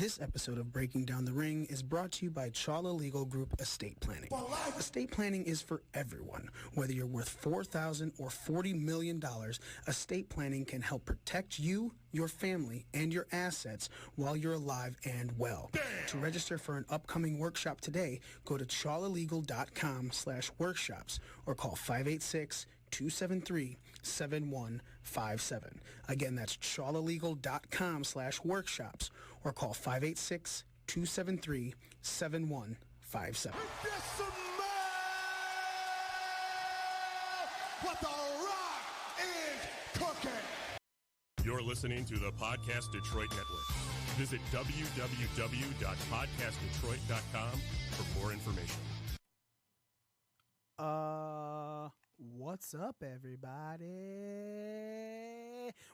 This episode of Breaking Down the Ring is brought to you by Chawla Legal Group Estate Planning. Estate planning is for everyone. Whether you're worth $4,000 or $40 million, estate planning can help protect you, your family, and your assets while you're alive and well. To register for an upcoming workshop today, go to chawlalegal.com/workshops or call 586-273-7157. Again, that's chawlalegal.com/workshops or call 586-273-7157. What the Rock is cooking. You're listening to the Podcast Detroit Network. Visit www.podcastdetroit.com for more information. What's up, everybody?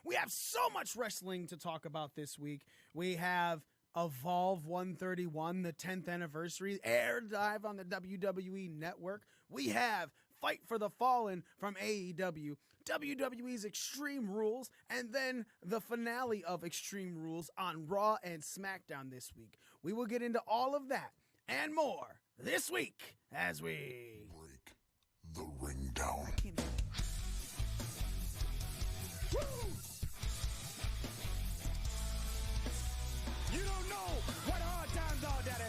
We have so much wrestling to talk about this week. We have Evolve 131, the 10th anniversary, aired live on the WWE Network. We have Fight for the Fallen from AEW, WWE's Extreme Rules, and then the finale of Extreme Rules on Raw and SmackDown this week. We will get into all of that and more this week as we break the ring down. Woo! You don't know what hard times are, Daddy.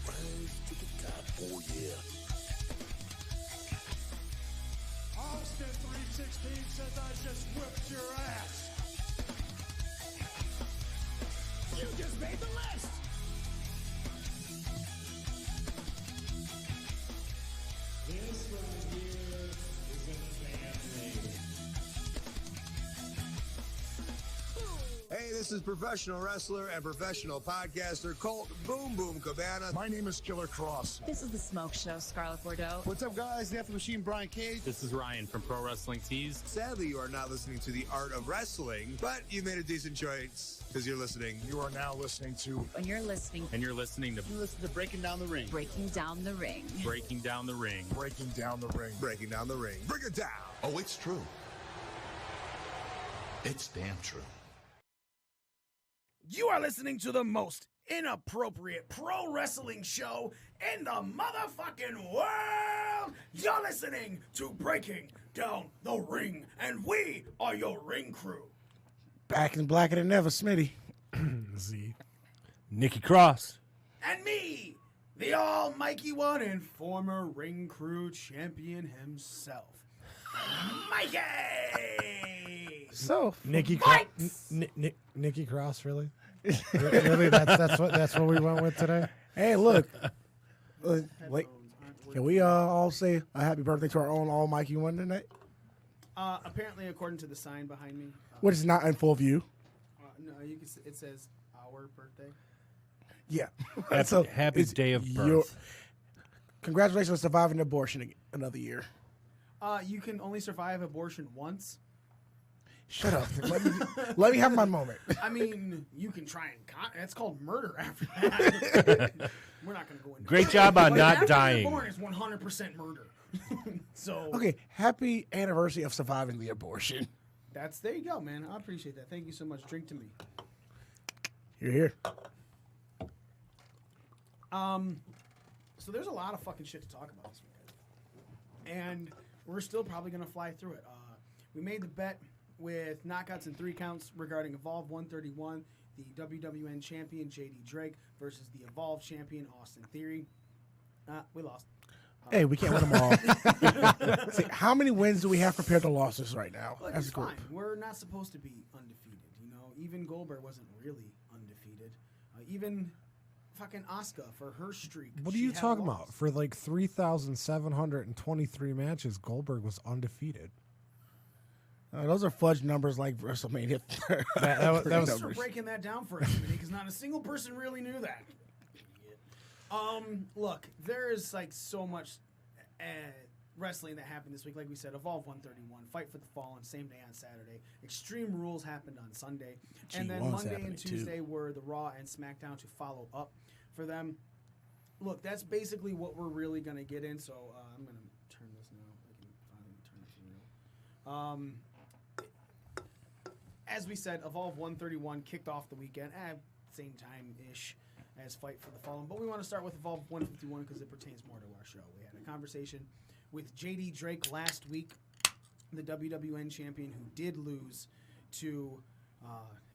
Rise to the top, oh yeah. Austin 316 says I just whipped your ass. You just made the list. This right here is a family. Hey, this is professional wrestler and professional podcaster Colt Boom Boom Cabana. My name is Killer Cross. This is The Smoke Show, Scarlett Bordeaux. What's up, guys? The F Machine, Brian Cage. This is Ryan from Pro Wrestling Tees. Sadly, you are not listening to The Art of Wrestling, but you made a decent choice because you're listening. You are now listening to... When you're listening... And you're listening to... You listen to Breaking Down the Ring. Breaking Down the Ring. Breaking Down the Ring. Breaking Down the Ring. Breaking Down the Ring. Bring it down. Oh, it's true. It's damn true. You are listening to the most inappropriate pro wrestling show in the motherfucking world. You're listening to Breaking Down the Ring, and we are your ring crew. Back and blacker than ever, Smitty. Z. Nikki Cross. And me, the almighty one and former ring crew champion himself, Mikey. So, Nikki Cross. Nikki Cross, really? Really? That's what we went with today? hey, look. Wait, can we all say a happy birthday to our own almighty one tonight? Apparently, according to the sign behind me, Which is not in full view. no, you can. It says our birthday. Yeah. Happy day of birth. Congratulations on surviving abortion another year. You can only survive abortion once. Shut up. Let me have my moment. I mean, you can try and... It's called murder after that. We're not going to go into Great job on not after dying. You're born is 100% murder. So... Okay, happy anniversary of surviving the abortion. There you go, man. I appreciate that. Thank you so much. Drink to me. You're here. So there's a lot of fucking shit to talk about this weekend. And we're still probably going to fly through it. We made the bet with knockouts and 3 counts regarding Evolve 131, the WWN champion JD Drake versus the Evolve champion Austin Theory. We lost. Hey, we can't win them all. See, how many wins do we have compared to losses right now? Look, as it's a group? fine. We're not supposed to be undefeated, you know. Even Goldberg wasn't really undefeated. Even fucking Asuka for her streak. What are you talking about? For like 3,723 matches, Goldberg was undefeated. Those are fudge numbers like WrestleMania. That was Thanks for breaking that down for us, because not a single person really knew that. Look, there is like so much wrestling that happened this week. Like we said, Evolve 131, Fight for the Fallen, same day on Saturday. Extreme Rules happened on Sunday. And then Monday and Tuesday were the Raw and SmackDown to follow up for them. Look, that's basically what we're really going to get in. So I'm going to turn this now. I can finally turn this real. as we said, Evolve 131 kicked off the weekend at same time-ish as Fight for the Fallen. But we want to start with Evolve 151 because it pertains more to our show. We had a conversation with J.D. Drake last week, the WWN champion who did lose to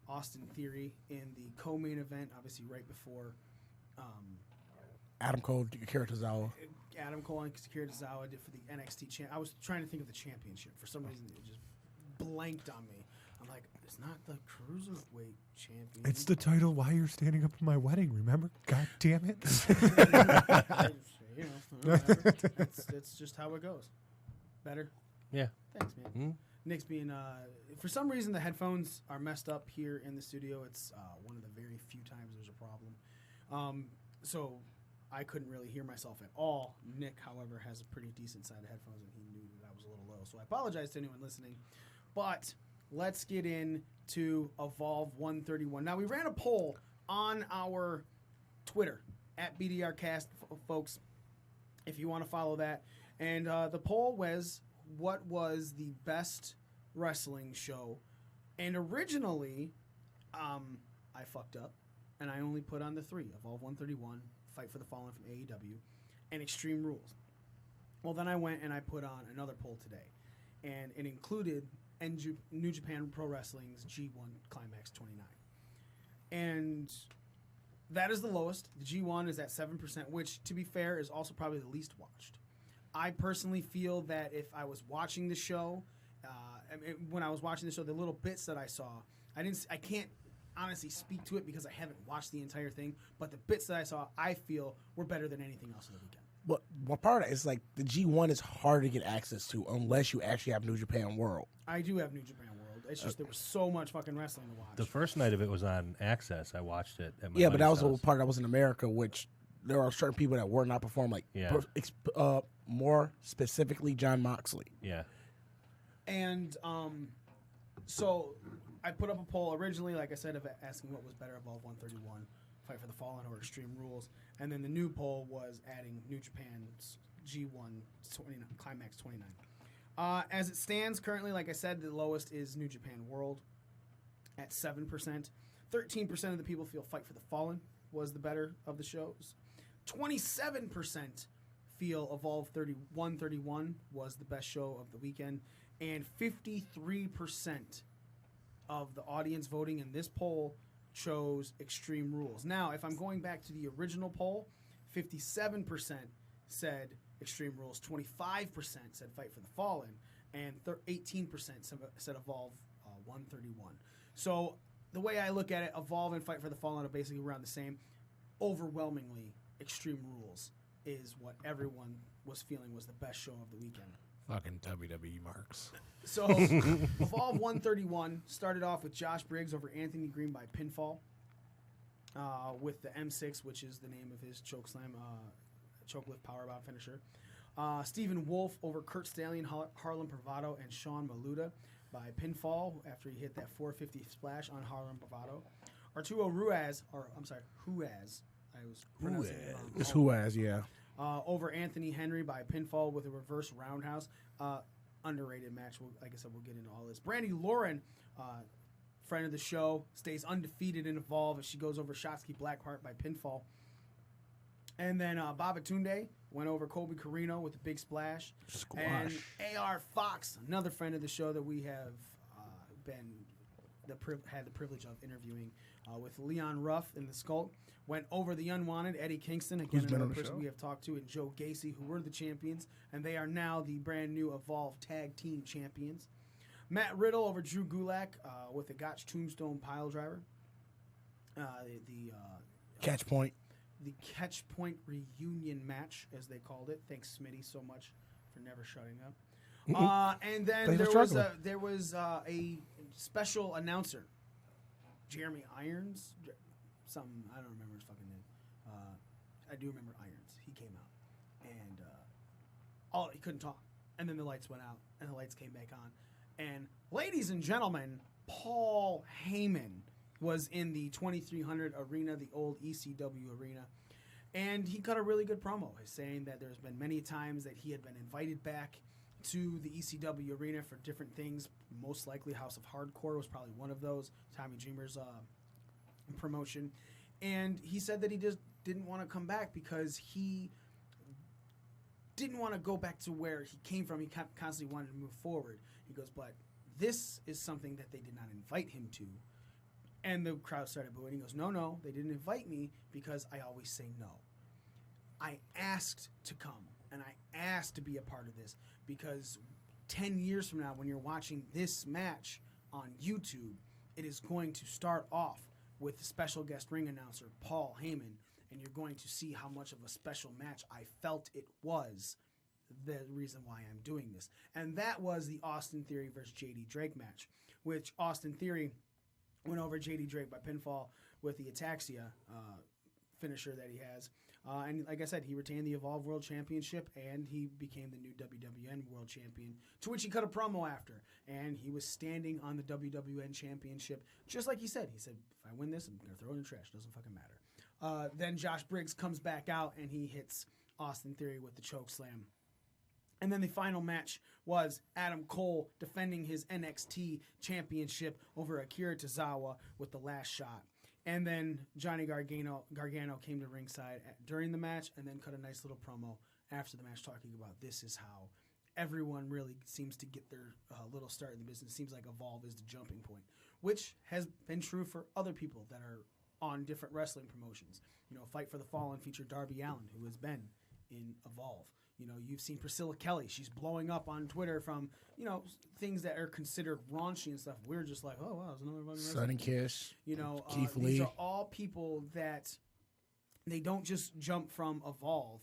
Austin Theory in the co-main event, obviously right before Adam Cole, Akira Tozawa. Adam Cole and Akira Tozawa did for the NXT champ. I was trying to think of the championship. For some reason, it just blanked on me. I'm like, it's not the Cruiserweight champion. It's the title while you're standing up at my wedding, remember? God damn it. You know, whatever. It's just how it goes. Better? Yeah. Thanks, man. Nick's being, for some reason, the headphones are messed up here in the studio. It's one of the very few times there's a problem. So I couldn't really hear myself at all. Nick, however, has a pretty decent set of headphones, and he knew that I was a little low. So I apologize to anyone listening. But let's get into Evolve 131. Now, we ran a poll on our Twitter, at BDRcast, folks, if you want to follow that. And the poll was, what was the best wrestling show? And originally, I fucked up, and I only put on the three, Evolve 131, Fight for the Fallen from AEW, and Extreme Rules. Well, then I went and I put on another poll today, and it included New Japan Pro Wrestling's G1 Climax 29. And that is the lowest. The G1 is at 7%, which, to be fair, is also probably the least watched. I personally feel that if I was watching the show, when I was watching the show, the little bits that I saw, I can't honestly speak to it because I haven't watched the entire thing, but the bits that I saw, I feel were better than anything else on the weekend. But what part of that is like the G1 is hard to get access to unless you actually have New Japan World. I do have New Japan World. It's just there was so much fucking wrestling to watch. The first night of it was on Access. I watched it at my Yeah, but that was buddy's the house. part that was in America, which there are certain people that were not performed, like more specifically John Moxley. Yeah. And so I put up a poll originally, like I said, of asking what was better, Evolve 131, Fight for the Fallen, or Extreme Rules. And then the new poll was adding New Japan's G1 29, Climax 29. As it stands currently, like I said, the lowest is New Japan World at 7%. 13% of the people feel Fight for the Fallen was the better of the shows. 27% feel Evolve 131 was the best show of the weekend. And 53% of the audience voting in this poll chose Extreme Rules. Now, if I'm going back to the original poll, 57% said Extreme Rules, 25% said Fight for the Fallen, and 18% said Evolve 131. So the way I look at it, Evolve and Fight for the Fallen are basically around the same. Overwhelmingly, Extreme Rules is what everyone was feeling was the best show of the weekend. Fucking WWE marks. So, Evolve 131 started off with Josh Briggs over Anthony Green by pinfall with the M6, which is the name of his chokeslam, chokelift powerbomb finisher. Stephen Wolf over Kurt Stallion, Harlem Bravado, and Sean Maluda by pinfall after he hit that 450 splash on Harlem Bravado. Arturo Ruiz, Huaz. I was pronouncing it wrong. It's Huaz, yeah. Over Anthony Henry by pinfall with a reverse roundhouse. Underrated match. Like I said, we'll get into all this. Brandy Lauren, friend of the show, stays undefeated in Evolve as she goes over Shotzi Blackheart by pinfall. And then Babatunde went over Colby Carino with a big splash. Squash. And A.R. Fox, another friend of the show that we have had the privilege of interviewing with Leon Ruff in the Skulk, went over the Unwanted, Eddie Kingston, again another person we have talked to, and Joe Gacy, who were the champions, and they are now the brand new Evolve Tag Team Champions. Matt Riddle over Drew Gulak with a Gotch Tombstone Pile Driver. Catch point. The Catch Point Reunion match, as they called it. Thanks, Smitty, so much for never shutting up. And then there was a special announcer, Jeremy Irons. I don't remember his fucking name. I do remember Irons. He came out, and he couldn't talk. And then the lights went out, and the lights came back on. And ladies and gentlemen, Paul Heyman was in the 2300 arena, the old ECW arena, and he cut a really good promo, saying that there's been many times that he had been invited back to the ECW arena for different things. Most likely House of Hardcore was probably one of those. Tommy Dreamer's promotion. And he said that he just didn't want to come back because he didn't want to go back to where he came from. He constantly wanted to move forward. He goes, but this is something that they did not invite him to. And the crowd started booing. He goes, no, they didn't invite me because I always say no. I asked to come, and I asked to be a part of this because 10 years from now, when you're watching this match on YouTube, it is going to start off with the special guest ring announcer, Paul Heyman, and you're going to see how much of a special match I felt it was, the reason why I'm doing this. And that was the Austin Theory versus JD Drake match, which Austin Theory went over JD Drake by pinfall with the Ataxia finisher that he has. And like I said, he retained the Evolve World Championship, and he became the new WWN World Champion, to which he cut a promo after. And he was standing on the WWN Championship, just like he said. He said, if I win this, I'm going to throw it in the trash. Doesn't fucking matter. Then Josh Briggs comes back out, and he hits Austin Theory with the choke slam. And then the final match was Adam Cole defending his NXT championship over Akira Tozawa with the last shot. And then Johnny Gargano came to ringside during the match and then cut a nice little promo after the match talking about this is how everyone really seems to get their little start in the business. It seems like Evolve is the jumping point, which has been true for other people that are on different wrestling promotions. You know, Fight for the Fallen featured Darby Allin, who has been in Evolve. You know, you've seen Priscilla Kelly. She's blowing up on Twitter from, you know, things that are considered raunchy and stuff. We're just like, oh, wow, there's another fucking wrestler. Sonny Kiss. You know, Keith these Lee. are all people that they don't just jump from Evolve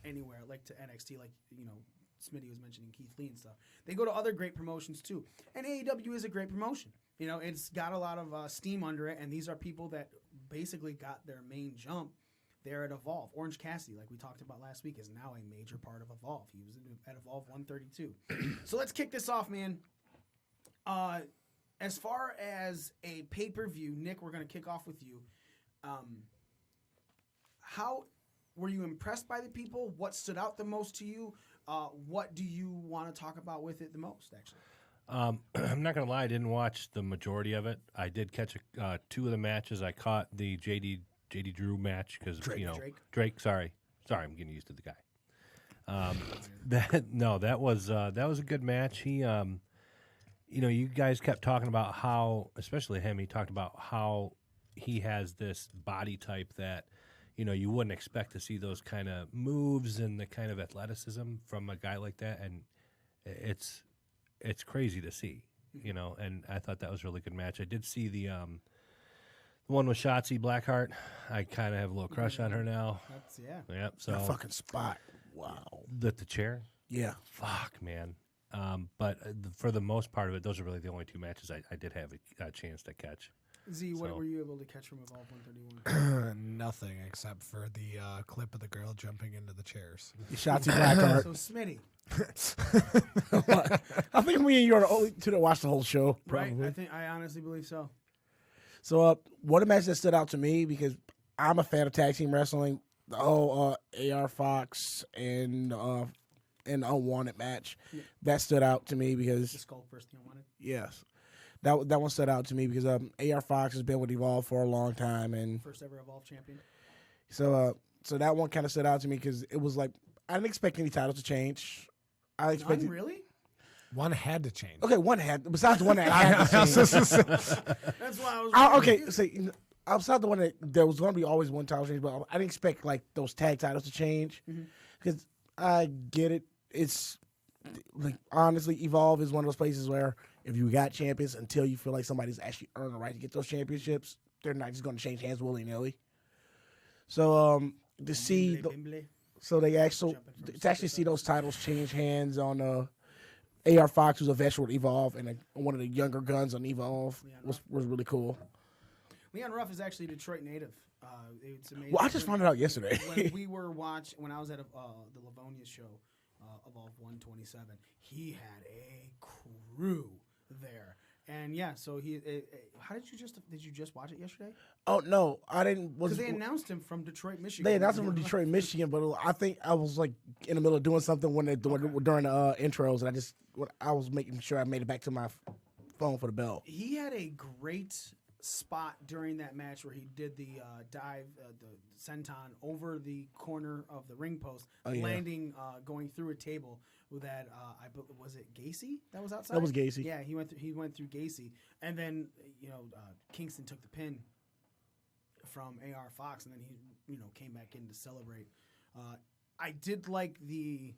anywhere, like to NXT, like, you know, Smitty was mentioning Keith Lee and stuff. They go to other great promotions, too. And AEW is a great promotion. You know, it's got a lot of steam under it, and these are people that basically got their main jump there at Evolve. Orange Cassidy, like we talked about last week, is now a major part of Evolve. He was at Evolve 132. So let's kick this off, man. As far as a pay-per-view, Nick, we're going to kick off with you. How were you impressed by the people? What stood out the most to you? What do you want to talk about with it the most, actually? I'm not going to lie, I didn't watch the majority of it. I did catch two of the matches. I caught the JD Drew match because, you know, Drake. Sorry, I'm getting used to the guy. That was a good match. He, you know, you guys kept talking about how, especially him, he talked about how he has this body type that, you know, you wouldn't expect to see those kind of moves and the kind of athleticism from a guy like that, and it's crazy to see, you know. And I thought that was a really good match. I did see the one with Shotzi Blackheart. I kind of have a little crush on her now. That's, yeah. Yep. So That fucking spot. Wow. The chair. Yeah. Fuck, man. But for the most part of it, those are really the only two matches I did have a chance to catch. Z, what were you able to catch from Evolve 131? Nothing except for the clip of the girl jumping into the chairs. Shotzi Blackheart. So Smitty. I think me and you are the only two that watched the whole show. Probably. Right? I honestly believe so. So, one of the matches that stood out to me, because I'm a fan of tag team wrestling, the whole AR Fox and Unwanted match, that stood out to me because The Skull first thing I wanted. yes, that one stood out to me because AR Fox has been with Evolve for a long time, and First ever Evolve champion. so that one kind of stood out to me because it was like I didn't expect any titles to change. I expected None, really? One had to change. Okay, one had besides the one that had to change. That's why I was. Okay, so outside the one that there was going to be always one title change, but I didn't expect like those tag titles to change because I get it. It's like honestly, Evolve is one of those places where if you got champions until you feel like somebody's actually earned the right to get those championships, they're not just going to change hands willy nilly. So to see, so they actually to actually see those titles change hands on AR Fox, who's a veteran with Evolve, and one of the younger guns on Evolve was really cool. Leon Ruff is actually a Detroit native. It's amazing. Well, I just found it out yesterday. when I was at the Livonia show, Evolve 127, he had a crew there. And yeah, so how did you just watch it yesterday? Oh no, I didn't. Because they announced him from Detroit, Michigan. They announced him from Detroit, Michigan, but I think I was like in the middle of doing something during the intros, and I was making sure I made it back to my phone for the bell. He had a great spot during that match where he did the dive, the senton over the corner of the ring post, landing, going through a table that was it Gacy that was outside? That was Gacy. Yeah, he went through Gacy, and then Kingston took the pin from AR Fox, and then he came back in to celebrate. I did like the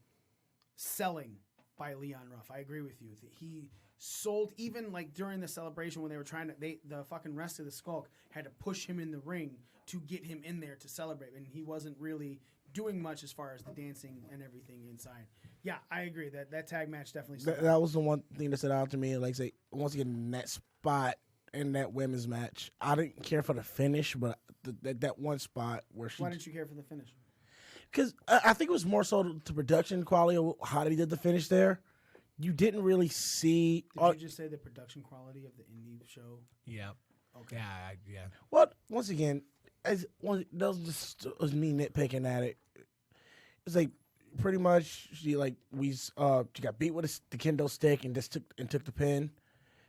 selling by Leon Ruff. I agree with you. He sold, even like during the celebration when they were the fucking rest of the Skulk had to push him in the ring to get him in there to celebrate, and he wasn't really doing much as far as the dancing and everything inside. Yeah, I agree that tag match definitely stood out. That was the one thing that stood out to me. Like say, once again, in that spot in that women's match, I didn't care for the finish, but that one spot where she. Why didn't you care for the finish? Because I think it was more so to production quality of how they did the finish there. You didn't really see. Did you just say the production quality of the indie show? Yeah. Okay. Yeah. Well, once again, that was me nitpicking at it. It's like pretty much she got beat with the kendo stick and just took the pin,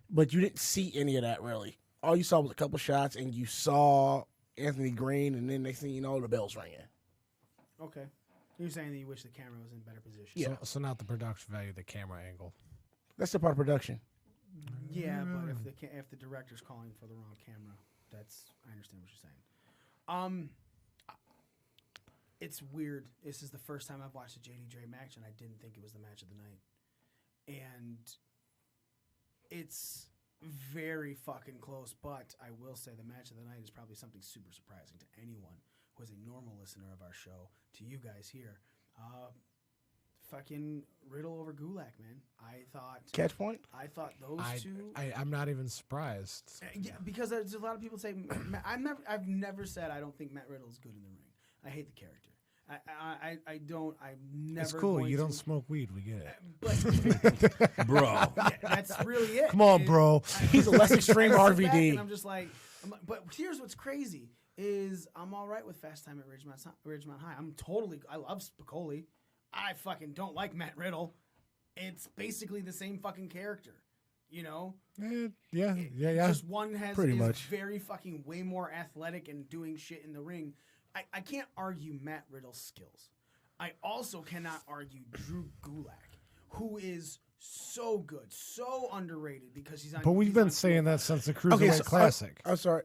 but you didn't see any of that really. All you saw was a couple shots, and you saw Anthony Green, and then next thing you know, the bell's ringing. Okay. You're saying that you wish the camera was in better position. Yeah. So not the production value, the camera angle. That's the part of production. Yeah, but if the director's calling for the wrong camera, I understand what you're saying. It's weird. This is the first time I've watched a JD Dre match, and I didn't think it was the match of the night. And it's very fucking close, but I will say the match of the night is probably something super surprising to anyone who is a normal listener of our show, to you guys here. Fucking Riddle over Gulak, man. I thought Catch point. I thought those two. I'm not even surprised. Yeah, because there's a lot of people say I've never said I don't think Matt Riddle is good in the ring. I hate the character. I don't. I'm never. It's cool. Going You to, don't smoke weed. We get it. But, Bro. Yeah, that's really it. Come on, bro. He's a less extreme I sit back RVD. and I'm just like, but here's what's crazy is I'm all right with Fast Time at Ridgemont High. I love Spicoli. I fucking don't like Matt Riddle. It's basically the same fucking character, you know? Yeah. Just one Pretty is much. very fucking way more athletic and doing shit in the ring. I can't argue Matt Riddle's skills. I also cannot argue Drew Gulak, who is so good, so underrated because he's on. But we've he's been on saying that since the Cruiserweight Classic. I'm sorry.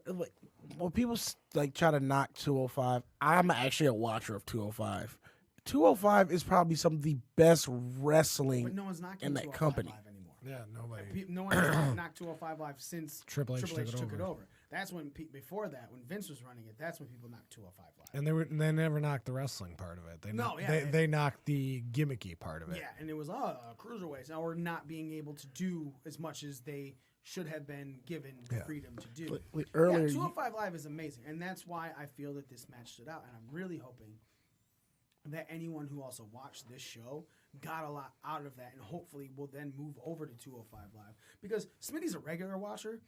When people try to knock 205, I'm actually a watcher of 205. 205 is probably some of the best wrestling but no one's knocking in that 205 company. Live anymore. Yeah, nobody. No one has knocked 205 Live since Triple H took it over. That's when before that, when Vince was running it, that's when people knocked 205 Live. And they never knocked the wrestling part of it. They knocked the gimmicky part of it. Yeah, and it was cruiserweights or not being able to do as much as they should have been given the freedom to do. Earlier, 205 Live is amazing, and that's why I feel that this match stood out, and I'm really hoping that anyone who also watched this show got a lot out of that and hopefully will then move over to 205 Live. Because Smitty's a regular watcher.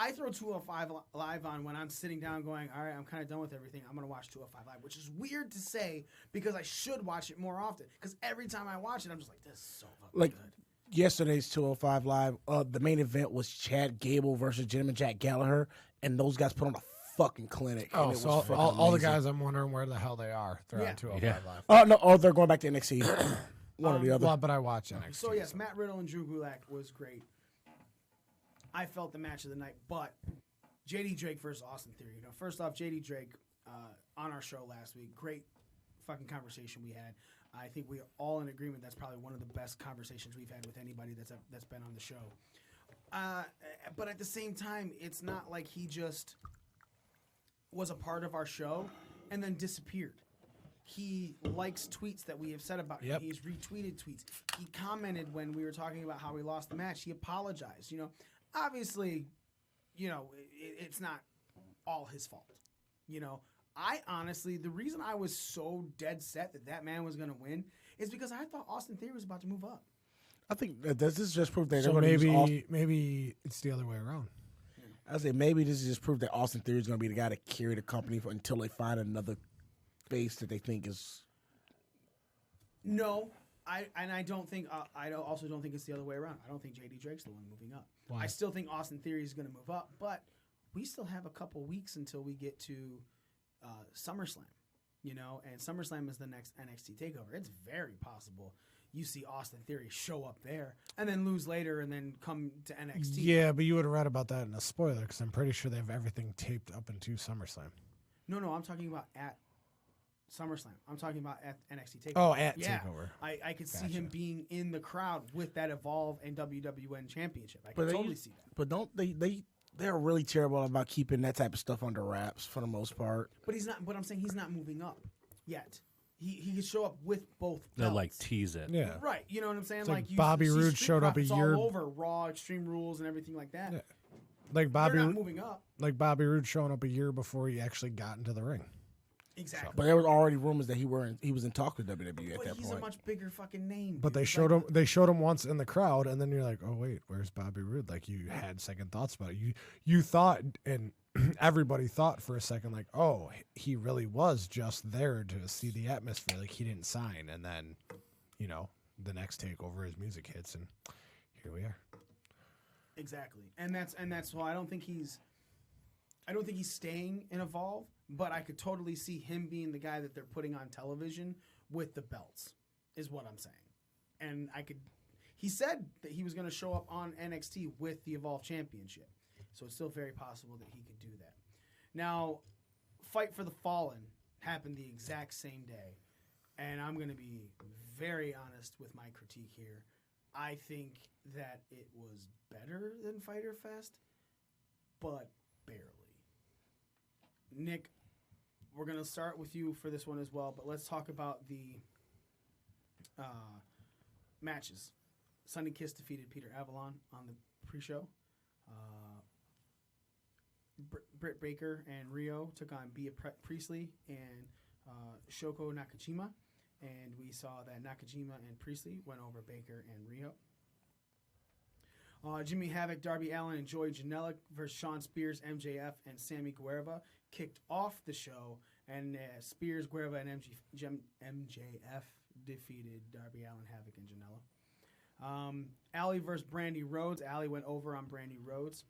I throw 205 Live on when I'm sitting down going, all right, I'm kind of done with everything. I'm going to watch 205 Live, which is weird to say because I should watch it more often. Because every time I watch it, I'm just like, this is so fucking good. Yesterday's 205 Live, the main event was Chad Gable versus Gentleman Jack Gallagher, and those guys put on a fucking clinic. Oh, and so all the guys, I'm wondering where the hell they are. They're on 205 Live. Oh, no, they're going back to NXT. One or the other. Well, but I watch NXT. So, yes, Matt Riddle and Drew Gulak was great. I felt the match of the night, but JD Drake versus Austin Theory. You know, first off, JD Drake on our show last week, great fucking conversation we had. I think we are all in agreement that's probably one of the best conversations we've had with anybody that's been on the show. But at the same time, it's not like he just was a part of our show and then disappeared. He likes tweets that we have said about him. He's retweeted tweets. He commented when we were talking about how we lost the match. He apologized. You know, obviously, you know, it's not all his fault. You know, I honestly, the reason I was so dead set that man was going to win is because I thought Austin Theory was about to move up. I think that this is just proof that So they're going to use Austin. maybe it's the other way around. I say maybe this is just proof that Austin Theory is going to be the guy to carry the company until they find another face that they think is. No, I don't think. I also don't think it's the other way around. I don't think JD Drake's the one moving up. Why? I still think Austin Theory is going to move up, but we still have a couple weeks until we get to SummerSlam. And SummerSlam is the next NXT takeover. It's very possible you see Austin Theory show up there and then lose later and then come to NXT. Yeah, but you would have read about that in a spoiler because I'm pretty sure they have everything taped up into SummerSlam. No, I'm talking about at SummerSlam. I'm talking about at NXT Takeover. Oh, at Takeover. I could see him being in the crowd with that Evolve and WWN championship. I But could totally see that. But don't they're really terrible about keeping that type of stuff under wraps for the most part. But he's not. But I'm saying he's not moving up yet. He could show up with both belts. They'll like tease it. Yeah. Right. You know what I'm saying? It's like you Bobby see Roode Street showed up a Profits year- all over Raw, Extreme Rules, and everything like that. Yeah. Like Bobby They're not Roode, moving up. like Bobby Roode showing up a year before he actually got into the ring. Exactly. But there was already rumors that he was in talk with WWE at But that he's point. a much bigger fucking name. But dude. they showed him once in the crowd, and then you're like, oh wait, where's Bobby Roode? Like you had second thoughts about it. You thought, and everybody thought for a second, like, oh, he really was just there to see the atmosphere. Like he didn't sign, and then, the next takeover, his music hits, and here we are. Exactly, and that's why I don't think he's staying in Evolve, but I could totally see him being the guy that they're putting on television with the belts, is what I'm saying. And he said that he was going to show up on NXT with the Evolve Championship, so it's still very possible that he could do that. Now, Fight for the Fallen happened the exact same day, and I'm going to be very honest with my critique here. I think that it was better than Fyter Fest, but barely. Nick, we're going to start with you for this one as well, but let's talk about the matches. Sonny Kiss defeated Peter Avalon on the pre-show. Britt Baker and Rio took on Bea Priestley and Shoko Nakajima, and we saw that Nakajima and Priestley went over Baker and Rio. Jimmy Havoc, Darby Allin, and Joey Janela versus Shawn Spears, MJF, and Sammy Guevara kicked off the show, and Spears, Guevara, and MJF defeated Darby Allin, Havoc, and Janela. Allie versus Brandy Rhodes. Allie went over on Brandy Rhodes.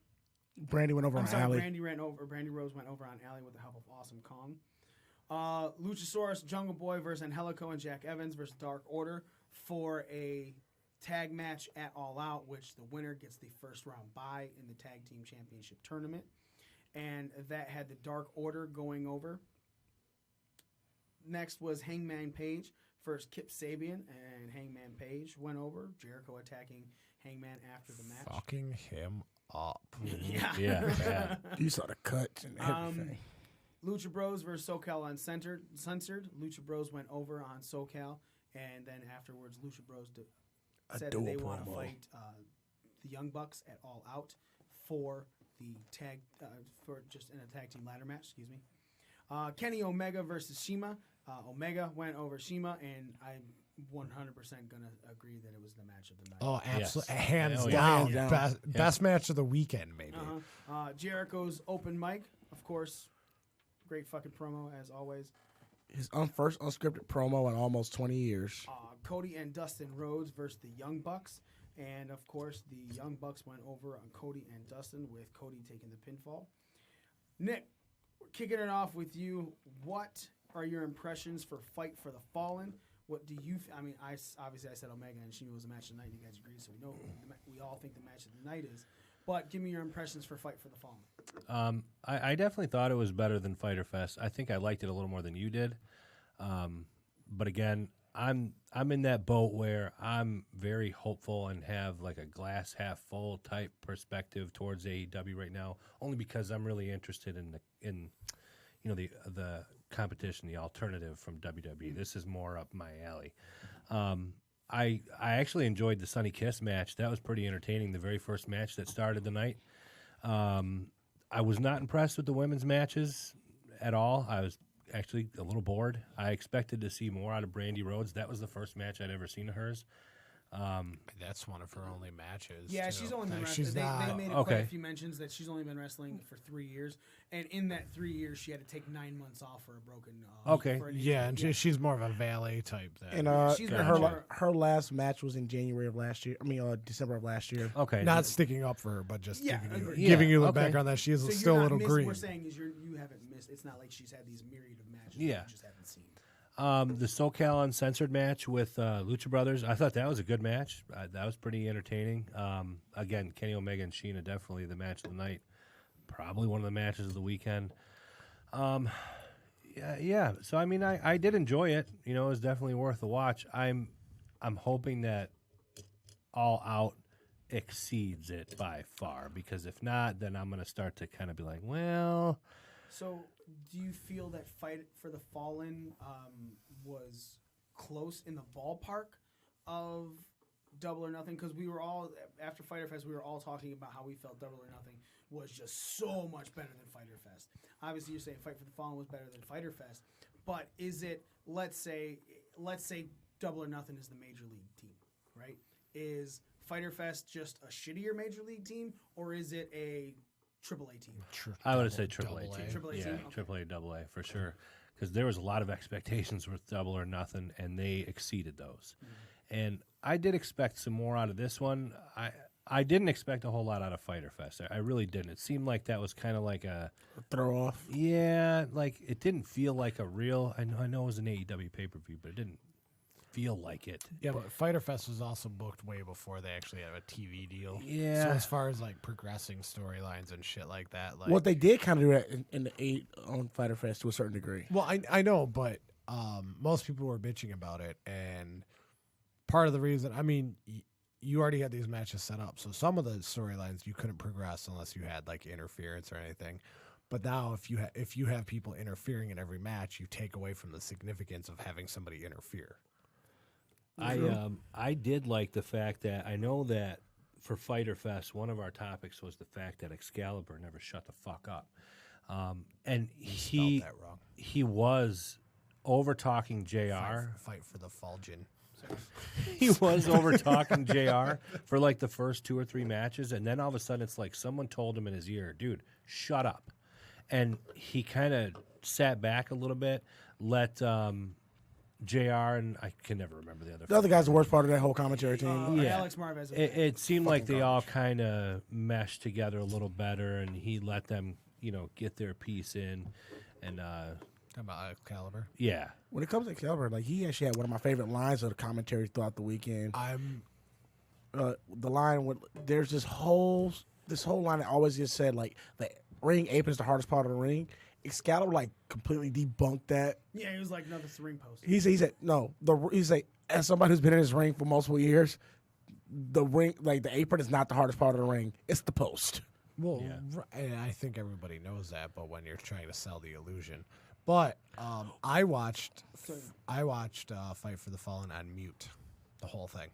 Brandy went over on Allie. Brandy Rhodes went over on Allie with the help of Awesome Kong. Luchasaurus, Jungle Boy versus Angelico and Jack Evans versus Dark Order for a tag match at All Out, which the winner gets the first round bye in the Tag Team Championship tournament. And that had the Dark Order going over. Next was Hangman Page versus Kip Sabian, and Hangman Page went over. Jericho attacking Hangman after the match. Fucking him up. Yeah. You saw the cuts and everything. Lucha Bros versus SoCal Uncensored. Lucha Bros went over on SoCal, and then afterwards, Lucha Bros said that they want to fight the Young Bucks at All Out for the tag, for just in a tag team ladder match. Excuse me. Kenny Omega versus Shima. Omega went over Shima, and I'm 100% gonna agree that it was the match of the night. Oh, absolutely, Yes. hands Hell down, yeah. best match of the weekend, maybe. Jericho's open mic, of course. Great fucking promo as always. His first unscripted promo in almost 20 years. Cody and Dustin Rhodes versus the Young Bucks. And, of course, the Young Bucks went over on Cody and Dustin, with Cody taking the pinfall. Nick, we're kicking it off with you. What are your impressions for Fight for the Fallen? What do you obviously I said Omega and Shima was a match of the night. You guys agree, so we all think the match of the night is. But give me your impressions for Fight for the Fallen. I definitely thought it was better than Fyter Fest. I think I liked it a little more than you did. But again, I'm in that boat where I'm very hopeful and have like a glass half full type perspective towards AEW right now, only because I'm really interested in the competition, the alternative from WWE. This is more up my alley. I actually enjoyed the Sonny Kiss match. That was pretty entertaining, the very first match that started the night. I was not impressed with the women's matches at all. I was actually a little bored. I expected to see more out of Brandy Rhodes. That was the first match I'd ever seen of hers. That's one of her only matches. Yeah, too. she's only been She's wrestling. They not. made quite a few mentions that she's only been wrestling for 3 years, and in that 3 years, she had to take 9 months off for a broken. For an injury. Yeah, and she's more of a valet type. And her last match was in January of last year. I mean, December of last year. Okay, not sticking up for her, but just giving you the okay. background that she is so still a little green. What we're saying is you haven't missed. It's not like she's had these myriad of matches. Yeah. You just haven't seen. The SoCal Uncensored match with Lucha Brothers, I thought that was a good match. That was pretty entertaining. Again, Kenny Omega and Sheena, definitely the match of the night. Probably one of the matches of the weekend. Yeah. So, I mean, I did enjoy it. You know, it was definitely worth a watch. I'm hoping that All Out exceeds it by far, because if not, then I'm going to start to kind of be like, well... So, do you feel that Fight for the Fallen was close in the ballpark of Double or Nothing? Because we were all, after Fyter Fest, we were all talking about how we felt Double or Nothing was just so much better than Fyter Fest. Obviously, you're saying Fight for the Fallen was better than Fyter Fest, but is it, let's say Double or Nothing is the major league team, right? Is Fyter Fest just a shittier major league team, or is it a AAA team? I would say AAA team. AAA yeah, team? Okay. AAA, AA for sure. Because there was a lot of expectations with Double or Nothing, and they exceeded those. Mm-hmm. And I did expect some more out of this one. I didn't expect a whole lot out of Fyter Fest. I really didn't. It seemed like that was kind of like a throw off. Yeah, like it didn't feel like a real. I know it was an AEW pay-per-view, but it didn't feel like it. Yeah, but Fyter Fest was also booked way before they actually had a TV deal. Yeah. So as far as like progressing storylines and shit like that, like what they did kind of do that in the 8 on Fyter Fest to a certain degree. Well, I know, but most people were bitching about it, and part of the reason, I mean, you already had these matches set up, so some of the storylines you couldn't progress unless you had like interference or anything. But now, if you have people interfering in every match, you take away from the significance of having somebody interfere. I did like the fact that I know that for Fyter Fest, one of our topics was the fact that Excalibur never shut the fuck up, and he was over talking JR. Fight for the Fulgin. He was over talking JR for like the first 2 or 3 matches, and then all of a sudden it's like someone told him in his ear, "Dude, shut up," and he kind of sat back a little bit, let. JR and I can never remember the other guy's the worst part of that whole commentary team. Yeah, Alex Marvez. It seemed like they all kind of meshed together a little better, and he let them, get their piece in. And about Excalibur. Yeah, when it comes to Excalibur, like he actually had one of my favorite lines of the commentary throughout the weekend. The line with there's this whole line that always just said like the ring apron is the hardest part of the ring. Excalibur like completely debunked that. Yeah, he was like, no, that's the ring post. He said no. He said, as somebody who's been in this ring for multiple years, the ring, like the apron, is not the hardest part of the ring. It's the post. Well, and I think everybody knows that, but when you're trying to sell the illusion. But I watched Fight for the Fallen on mute, the whole thing.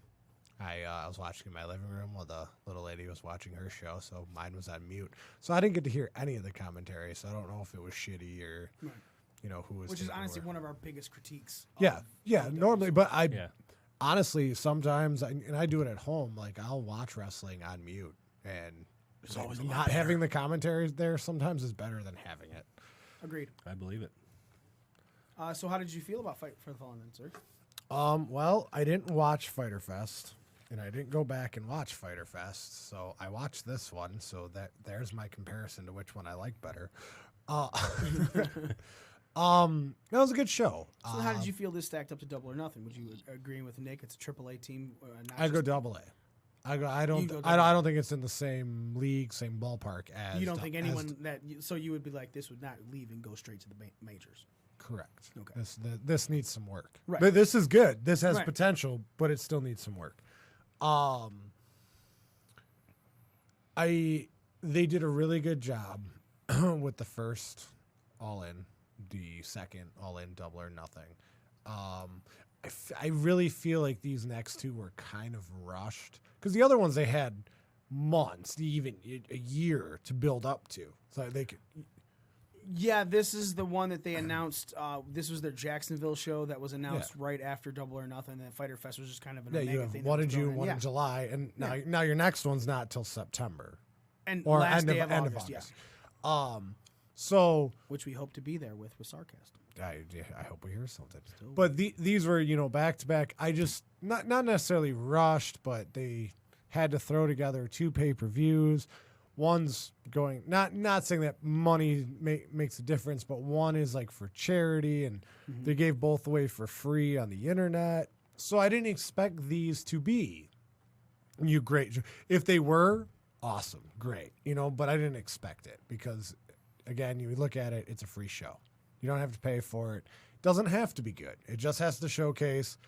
I was watching in my living room while the little lady was watching her show, so mine was on mute. So I didn't get to hear any of the commentary, so I don't know if it was shitty or, who was. Which is honestly one of our biggest critiques. Yeah, normally, but honestly, sometimes, and I do it at home, like I'll watch wrestling on mute, and it's always not having the commentaries there sometimes is better than having it. Agreed. I believe it. So how did you feel about Fight for the Fallen then, sir? Well, I didn't watch Fyter Fest, and I didn't go back and watch Fyter Fest, so I watched this one. So there's my comparison to which one I like better. That was a good show. So how did you feel this stacked up to Double or Nothing? Would you agree with Nick? It's a AAA team. I go Double A. I don't think it's in the same league, same ballpark as. You don't think anyone so you would be like, this would not leave and go straight to the majors. Correct. Okay. This needs some work. Right. But this is good. This has potential, but it still needs some work. They did a really good job with the first All In, the second All In Double or Nothing. I really feel like these next two were kind of rushed because the other ones they had months, even a year to build up to, so they could. Yeah, this is the one that they announced. This was their Jacksonville show that was announced right after Double or Nothing. And Fighter Fest was just kind of an you have thing. one in June, one in July, and now your next one's not till September. And or last end day of August, August. So which we hope to be there with Sarcast. I hope we hear something. But these were, back to back. I just not necessarily rushed, but they had to throw together 2 pay-per-views. One's going not saying that money makes a difference, but one is like for charity, and they gave both away for free on the internet. So I didn't expect these to be great. If they were awesome, great, but I didn't expect it because, again, you look at it, it's a free show. You don't have to pay for it. It doesn't have to be good. It just has to showcase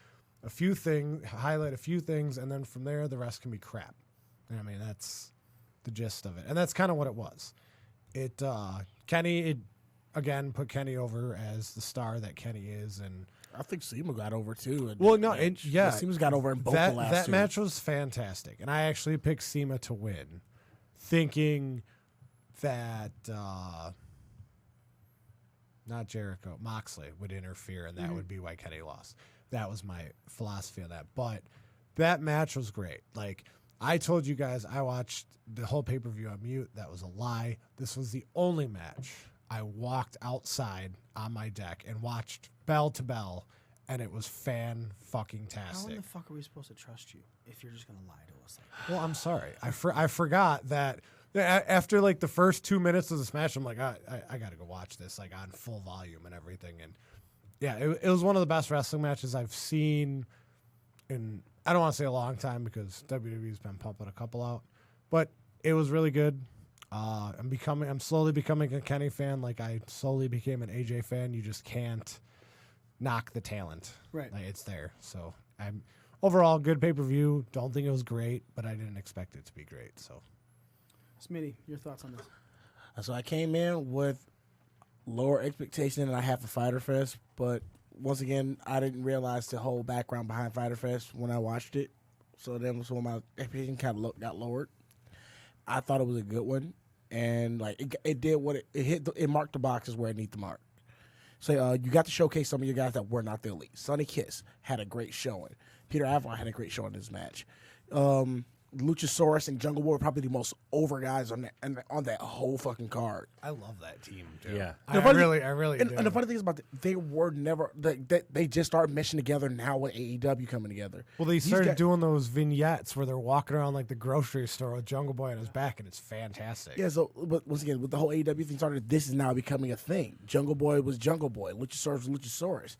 a few things, highlight a few things, and then from there, the rest can be crap. And I mean, that's the gist of it. And that's kind of what it was. Kenny, again, put Kenny over as the star that Kenny is. And I think SEMA got over too. SEMA's got over in both the last That two. match was fantastic. And I actually picked SEMA to win, thinking that not Jericho, Moxley would interfere, and that would be why Kenny lost. That was my philosophy on that. But that match was great. Like, I told you guys, I watched the whole pay-per-view on mute. That was a lie. This was the only match I walked outside on my deck and watched bell to bell, and it was fan-fucking-tastic. How in the fuck are we supposed to trust you if you're just going to lie to us? Well, I'm sorry. I forgot that after like the first 2 minutes of this match, I'm like, I got to go watch this like on full volume and everything. And yeah, it was one of the best wrestling matches I've seen in, I don't want to say a long time because WWE's been pumping a couple out, but it was really good. I'm slowly becoming a Kenny fan. Like I slowly became an AJ fan. You just can't knock the talent. Right. Like, it's there. So I'm overall good pay-per-view. Don't think it was great, but I didn't expect it to be great. So Smitty, your thoughts on this? So I came in with lower expectation than I have for Fyter Fest, but once again, I didn't realize the whole background behind Fyter Fest when I watched it. So then my expectation kind of got lowered. I thought it was a good one, and like it did what it hit. It marked the boxes where it needed to mark. So you got to showcase some of your guys that were not the elite. Sonny Kiss had a great showing. Peter Avalon had a great showing in this match. Luchasaurus and Jungle Boy were probably the most over guys on that whole fucking card. I love that team, too. Yeah. I really do. And the funny thing is about they were never they just started meshing together now with AEW coming together. Well, they started doing those vignettes where they're walking around like the grocery store with Jungle Boy on his back, and it's fantastic. Yeah, so but once again, with the whole AEW thing started, this is now becoming a thing. Jungle Boy was Jungle Boy, Luchasaurus was Luchasaurus.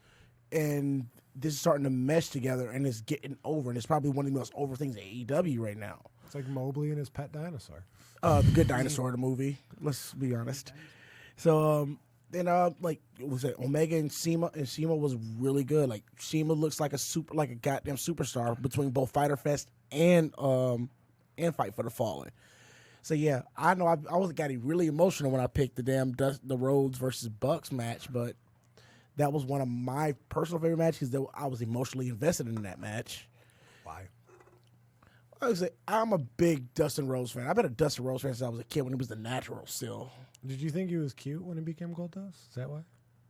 And this is starting to mesh together, and it's getting over, and it's probably one of the most over things at AEW right now. It's like Mobley and his pet dinosaur. The Good Dinosaur, the movie. Let's be honest. So then like was it Omega and SEMA was really good. Like SEMA looks like a goddamn superstar between both Fyter Fest and Fight for the Fallen. So yeah, I know I was getting really emotional when I picked the damn the Rhodes versus Bucks match, but that was one of my personal favorite matches that I was emotionally invested in that match. Why? I'm a big Dustin Rhodes fan. I've been a Dustin Rhodes fan since I was a kid when he was the Natural still. Did you think he was cute when he became Goldust? Is that why?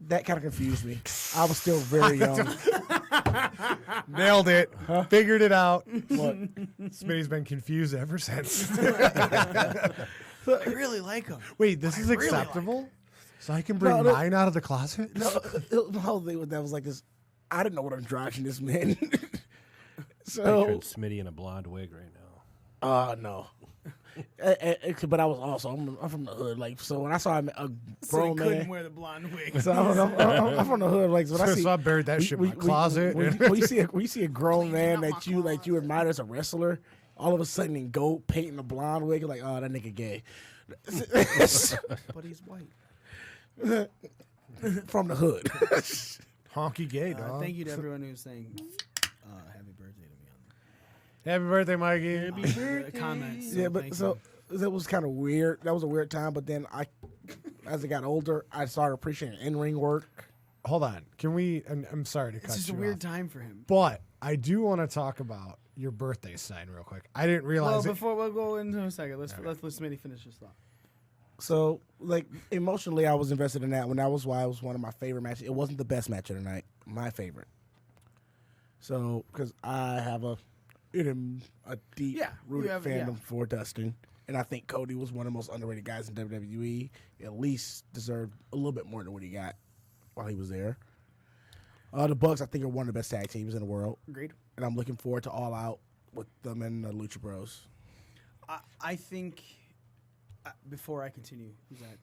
That kind of confused me. I was still very young. Nailed it. Figured it out. What? Smitty's been confused ever since. I really like him. Wait, this is acceptable? So I can bring mine out of the closet? No, the whole thing with that was like this. I didn't know what androgynous this man. Picturing Smitty in a blonde wig right now. No. But I was also I'm from the hood, like so when I saw a grown man, couldn't wear the blonde wig. So I'm from the hood, like so when I buried that shit in my closet. When you see a grown man that you admire as a wrestler, all of a sudden in gold painting a blonde wig, you're like, oh, that nigga gay. But he's white. From the hood. Honky gay, dog. Thank you to everyone who's saying happy birthday to me on Happy birthday, Mikey. Happy birthday. Comments. Yeah, but so that was kind of weird. That was a weird time, but then as I got older, I started appreciating in-ring work. Hold on. Can we I'm sorry to cut you off. It's just a weird time for him. But I do want to talk about your birthday sign real quick. I didn't realize before we'll go into a second, let's let Smitty finish his thought. So, like, emotionally, I was invested in that one. That was why it was one of my favorite matches. It wasn't the best match of the night. My favorite. So, because I have a deep rooted fandom for Dustin. And I think Cody was one of the most underrated guys in WWE. At least deserved a little bit more than what he got while he was there. The Bucks, I think, are one of the best tag teams in the world. Agreed. And I'm looking forward to All Out with them and the Lucha Bros. I think, before I continue, who's that?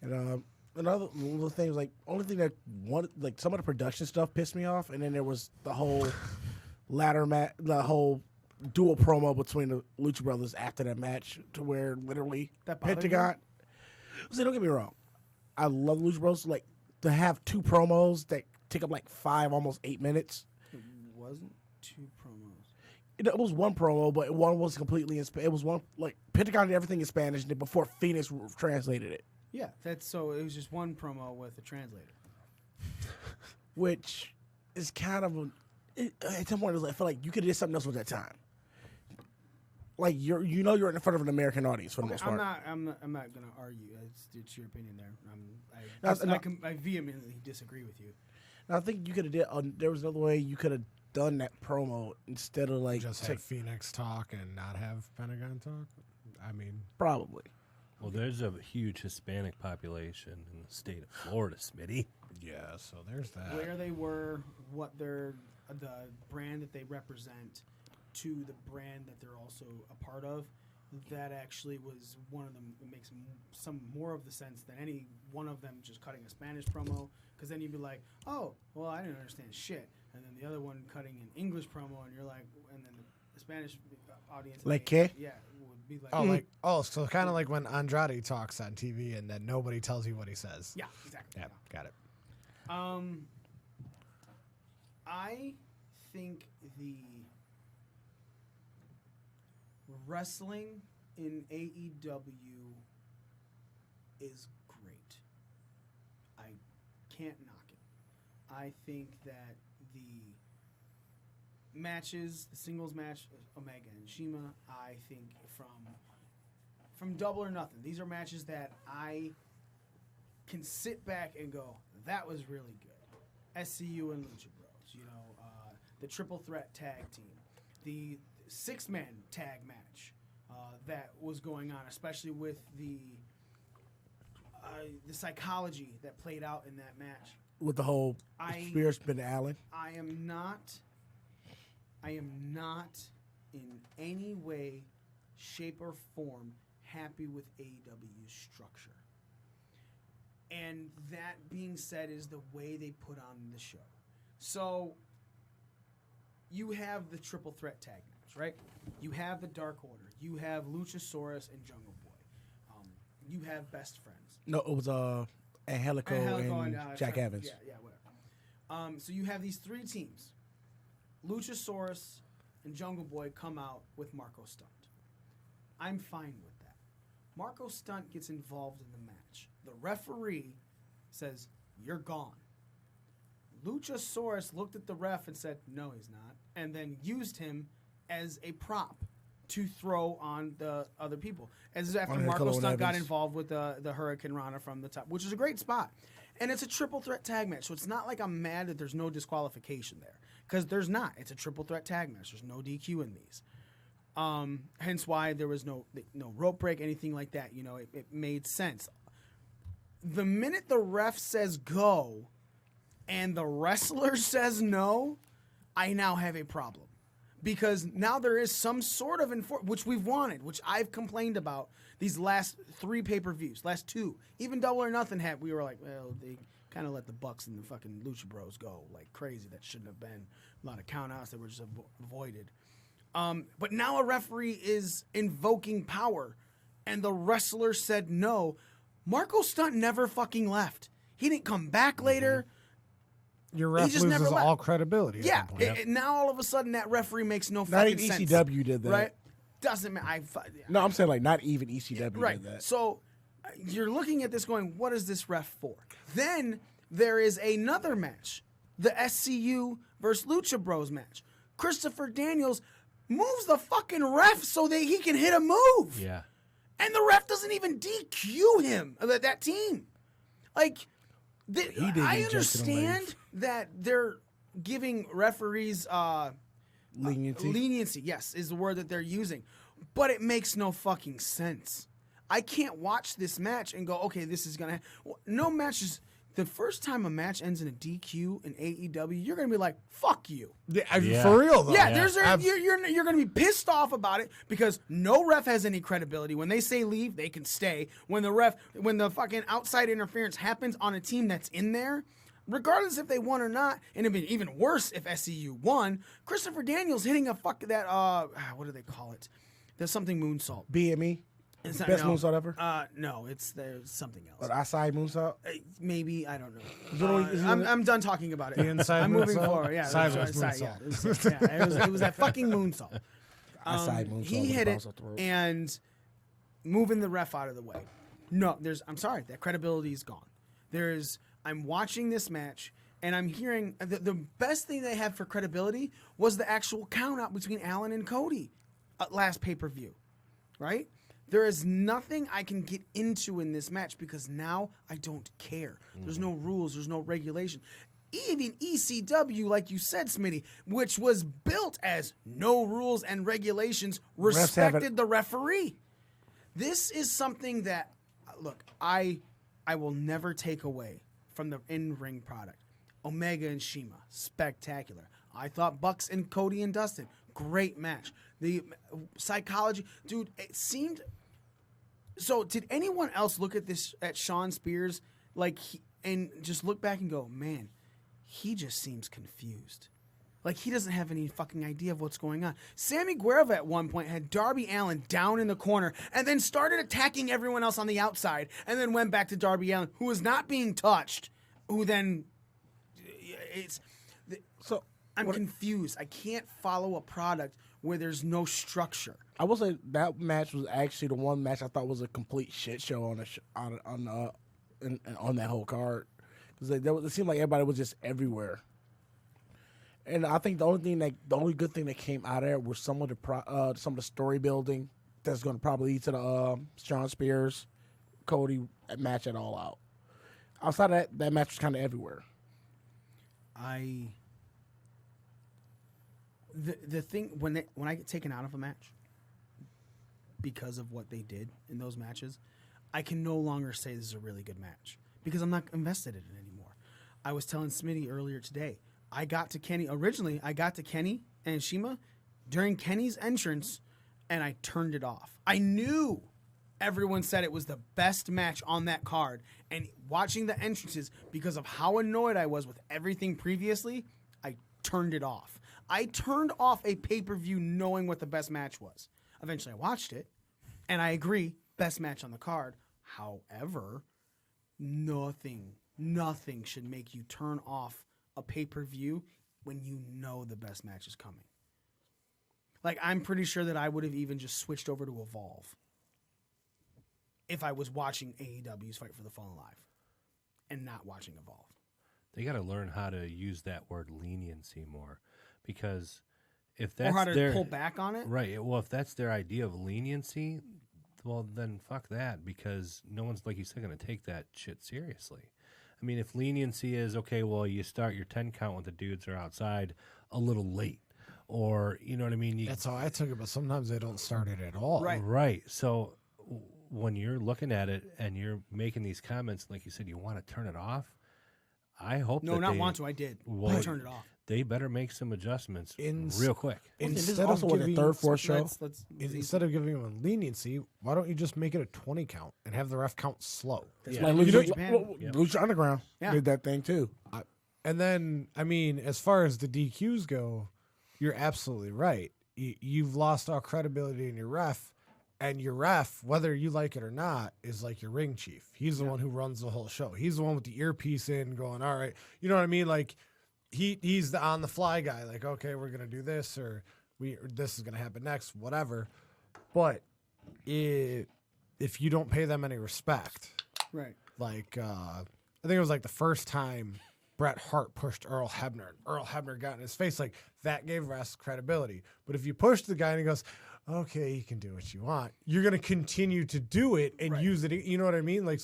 And another little thing was, like, only thing that some of the production stuff pissed me off. And then there was the whole ladder match, the whole dual promo between the Lucha Brothers after that match, to where literally Pentagon. So don't get me wrong, I love Lucha Bros. Like, to have two promos that take up like 5, almost 8 minutes. It wasn't two promos. It was one promo, but one was completely in Spanish. It was one, like, Pentagon did everything in Spanish before Phoenix translated it. Yeah, so it was just one promo with a translator, which is kind of at some point I feel like you could have did something else with that time. Like, you're in front of an American audience for the most part. I'm not gonna argue. It's your opinion there. I vehemently disagree with you. I think you could have there was another way you could have done that promo instead of like just have Phoenix talk and not have Pentagon talk. I mean, probably. Well, there's a huge Hispanic population in the state of Florida, Smitty. Yeah, so there's that. Where they were, what the brand that they represent, to the brand that they're also a part of, that actually was one of them. It makes some more of the sense than any one of them just cutting a Spanish promo, because then you'd be like, oh, well, I didn't understand shit, and then the other one cutting an English promo, and you're like, and then the Spanish audience, like, would be like, so kind of like when Andrade talks on TV, and then nobody tells you what he says. Yeah, exactly. Yeah, got it. I think the wrestling in AEW is great. I can't knock it. I think that the matches, the singles match, Omega and Shima, I think from Double or Nothing, these are matches that I can sit back and go, that was really good. SCU and Lucha Bros, the triple threat tag team, the 6-man tag match that was going on, especially with the psychology that played out in that match. With the whole Spears Ben Allen. I am not in any way, shape, or form happy with AEW's structure. And that being said is the way they put on the show. So you have the triple threat tag match, right? You have the Dark Order. You have Luchasaurus and Jungle Boy. You have Best Friends. No, it was Angelico and Jack Evans. Yeah, whatever. So you have these 3 teams. Luchasaurus and Jungle Boy come out with Marco Stunt. I'm fine with that. Marco Stunt gets involved in the match. The referee says, "You're gone." Luchasaurus looked at the ref and said, "No, he's not," and then used him as a prop to throw on the other people. As after Marco Stunt got involved with the Hurricane Rana from the top, which is a great spot. And it's a triple threat tag match, so it's not like I'm mad that there's no disqualification there, because there's not. It's a triple threat tag match. There's no DQ in these. Hence why there was no rope break, anything like that. It made sense. The minute the ref says go and the wrestler says no, I now have a problem. Because now there is some sort of which we've wanted, which I've complained about these last 3 pay-per-views, last 2. Even Double or Nothing we were like, well, they kind of let the Bucks and the fucking Lucha Bros go like crazy. That shouldn't have been a lot of countouts that were just avoided. But now a referee is invoking power, and the wrestler said no. Marco Stunt never fucking left. He didn't come back later. Your ref loses all credibility. Yeah, now all of a sudden that referee makes no not fucking even sense. ECW did that. Right? Doesn't matter. No, I'm saying like not even ECW right. did that. So you're looking at this going, what is this ref for? Then there is another match, the SCU versus Lucha Bros match. Christopher Daniels moves the fucking ref so that he can hit a move. Yeah. And the ref doesn't even DQ him, that team. Like, I understand that they're giving referees leniency, yes, is the word that they're using. But it makes no fucking sense. I can't watch this match and go, okay, this is going to... No match is... The first time a match ends in a DQ in AEW, you're going to be like, fuck you. Yeah. For real, though. Yeah, you're going to be pissed off about it because no ref has any credibility. When they say leave, they can stay. When the fucking outside interference happens on a team that's in there, regardless if they won or not, and it'd be even worse if SCU won, Christopher Daniels hitting a what do they call it? There's something moonsault. BME? It's not, Best moonsault ever? No, there's something else. But Acai moonsault? Maybe, I don't know. I'm done talking about it. The inside I'm moving moonsault? forward. Yeah, Sideways it was that fucking moonsault. Acai moonsault. He hit it and moving the ref out of the way. No, I'm sorry, that credibility is gone. I'm watching this match and I'm hearing the best thing they had for credibility was the actual count out between Allen and Cody last pay-per-view, right? There is nothing I can get into in this match because now I don't care. There's no rules. There's no regulation. Even ECW, like you said, Smitty, which was built as no rules and regulations, respected the referee. This is something that, look, I will never take away from the in-ring product. Omega and Shima, spectacular. I thought Bucks and Cody and Dustin, great match. The psychology, dude, it seemed... So did anyone else look at Shawn Spears and just look back and go, man, he just seems confused. Like he doesn't have any fucking idea of what's going on. Sammy Guevara at one point had Darby Allin down in the corner and then started attacking everyone else on the outside and then went back to Darby Allin, who was not being touched, who then... I'm confused. I can't follow a product where there's no structure. I will say that match was actually the one match I thought was a complete shit show on that whole card because it seemed like everybody was just everywhere. And I think the only good thing that came out of it was some of the story building that's going to probably lead to the Shawn Spears Cody match at All Out. Outside of that match was kind of everywhere. The thing when I get taken out of a match because of what they did in those matches, I can no longer say this is a really good match because I'm not invested in it anymore. I was telling Smitty earlier today, I got to Kenny and Shima during Kenny's entrance and I turned it off. I knew everyone said it was the best match on that card, and watching the entrances because of how annoyed I was with everything previously, I turned it off. I turned off a pay-per-view knowing what the best match was. Eventually I watched it, and I agree, best match on the card. However, nothing should make you turn off a pay-per-view when you know the best match is coming. Like, I'm pretty sure that I would have even just switched over to Evolve if I was watching AEW's Fight for the Fallen Live and not watching Evolve. They got to learn how to use that word leniency more. Because if that's or how to pull back on it? Right. Well, if that's their idea of leniency, well, then fuck that because no one's, like you said, going to take that shit seriously. I mean, if leniency is, okay, well, you start your 10 count when the dudes are outside a little late. Or, you know what I mean? That's how I took it, but sometimes they don't start it at all. Right. So when you're looking at it and you're making these comments, like you said, you want to turn it off, I hope I did. I turned it off. They better make some adjustments real quick. Instead of giving the fourth show, instead of giving them a leniency, why don't you just make it a 20 count and have the ref count slow? Like Lucha Underground did that thing too. And then, I mean, as far as the DQs go, you're absolutely right. You've lost all credibility in your ref, and your ref, whether you like it or not, is like your ring chief. He's the one who runs the whole show. He's the one with the earpiece in, going, "All right," you know what I mean? Like he's the on the fly guy. Like, okay, we're gonna do this, or this is gonna happen next, whatever. But if you don't pay them any respect, right? Like I think it was like the first time Bret Hart pushed Earl Hebner, and Earl Hebner got in his face. Like that gave refs credibility. But if you push the guy and he goes, okay, you can do what you want. You're going to continue to do it and use it. You know what I mean? Like,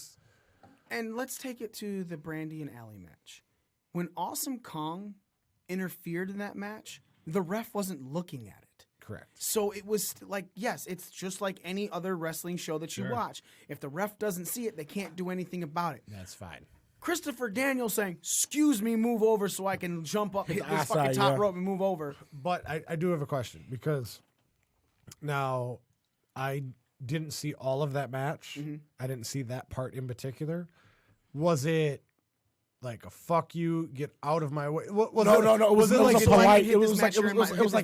and let's take it to the Brandy and Allie match. When Awesome Kong interfered in that match, the ref wasn't looking at it. Correct. So it was like, yes, it's just like any other wrestling show that you watch. If the ref doesn't see it, they can't do anything about it. That's fine. Christopher Daniels saying, excuse me, move over so I can jump up, hit this fucking top rope and move over. But I do have a question, because now I didn't see all of that match. I didn't see that part in particular. Was it like a fuck you, get out of my way? No. It was like a polite. It was like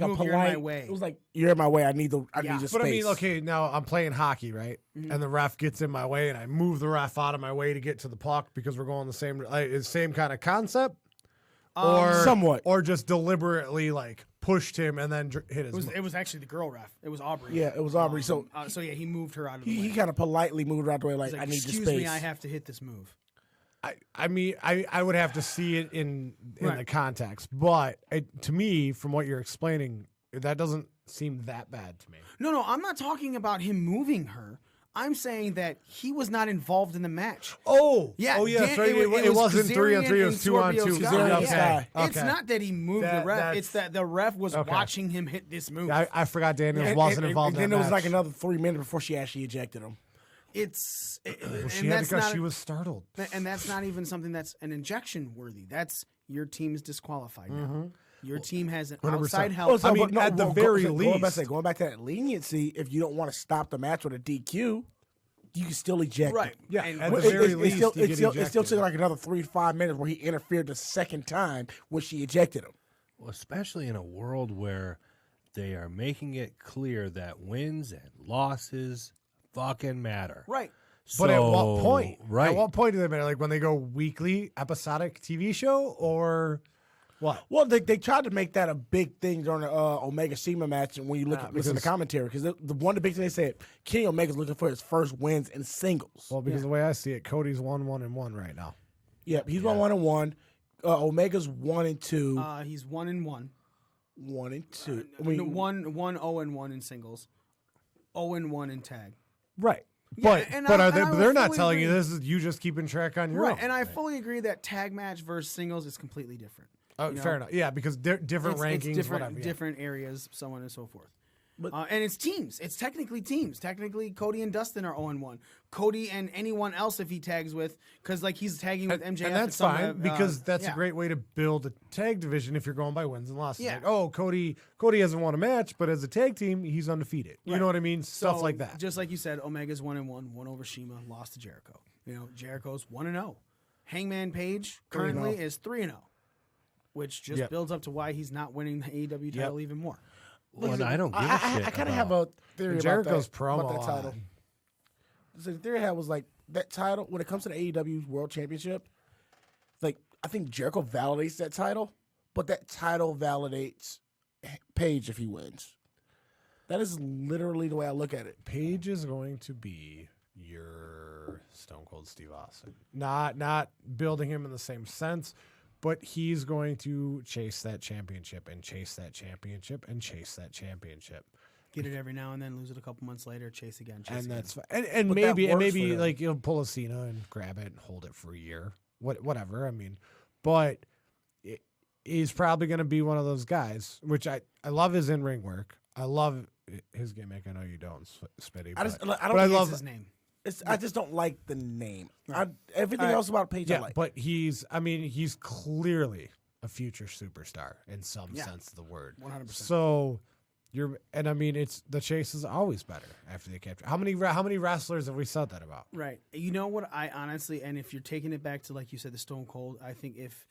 a polite. Way. It was like, you're in my way. I need the space. But I mean, okay, now I'm playing hockey, right? And the ref gets in my way, and I move the ref out of my way to get to the puck because we're going the same kind of concept, or somewhat, or just deliberately like pushed him and then hit his. It was actually the girl ref. It was Aubrey. Yeah, it was Aubrey. So yeah, he moved her out of the way. He kind of politely moved her out of the way, like I need the space. Excuse me, I have to hit this move. I mean, I would have to see it in the context, but to me, from what you're explaining, that doesn't seem that bad to me. No, I'm not talking about him moving her. I'm saying that he was not involved in the match. Oh, yeah. It wasn't 3-on-3. It was 2-on-2. Okay. It's not that he moved the ref. It's that the ref was watching him hit this move. I forgot Daniels wasn't involved in that and then it was match. like another 3 minutes before she actually ejected him. She had because she was startled. And that's not even something that's an injection worthy. That's your team's disqualified now. Your team has an 100%. outside help. I mean, at the very least. Going back to that leniency, if you don't want to stop the match with a DQ, you can still eject right. him. Yeah, at the very least, it still took like another 3 to 5 minutes where he interfered the second time when she ejected him. Well, especially in a world where they are making it clear that wins and losses fucking matter. Right. But at what point? Right. At what point do they matter? Like when they go weekly episodic TV show, or what? Well, they tried to make that a big thing during the Omega Shima match, and when you listen to commentary, because the one of the big things they said, Kenny Omega's looking for his first wins in singles. Well, because the way I see it, Cody's 1-1-1 right now. Yeah, he's 1-1-1. Omega's 1-2. He's 1-1. 1-2. I mean, 1-0-1 in singles. 0-1 in tag. Right. Yeah, but they're not telling you this. Is you just keeping track on your own. And I fully agree that tag match versus singles is completely different. Oh, fair enough. Yeah, because they're different rankings, different areas, so on and so forth. But, and it's teams. It's technically teams. Technically, Cody and Dustin are 0-1. Cody and anyone else if he tags with, because like he's tagging with MJF. And that's fine because that's a great way to build a tag division if you're going by wins and losses. Yeah. Like, oh, Cody hasn't won a match, but as a tag team, he's undefeated. You know what I mean? Stuff like that. Just like you said, Omega's 1-1, won over Shima, lost to Jericho. Jericho's 1-0. Hangman Page currently is 3-0, which just builds up to why he's not winning the AEW title even more. Well, I don't give a shit. I kind of have a theory Jericho's about that title. So the theory I had was like that title, when it comes to the AEW World Championship, like I think Jericho validates that title, but that title validates Page if he wins. That is literally the way I look at it. Page is going to be your Stone Cold Steve Austin. Not building him in the same sense, but he's going to chase that championship and chase that championship and chase that championship. Get it every now and then, lose it a couple months later, chase again. That's fine. And maybe like you'll pull a Cena and grab it and hold it for a year. Whatever. I mean, but he's probably going to be one of those guys, which I love his in-ring work. I love his gimmick. I know you don't, Smitty. I love his name. I just don't like the name. Everything else about Page I like. But he's clearly a future superstar in some sense of the word. 100%. So it's the chase is always better after they capture. How many wrestlers have we said that about? Right. You know what? I honestly, and if you're taking it back to like you said, the Stone Cold, I think if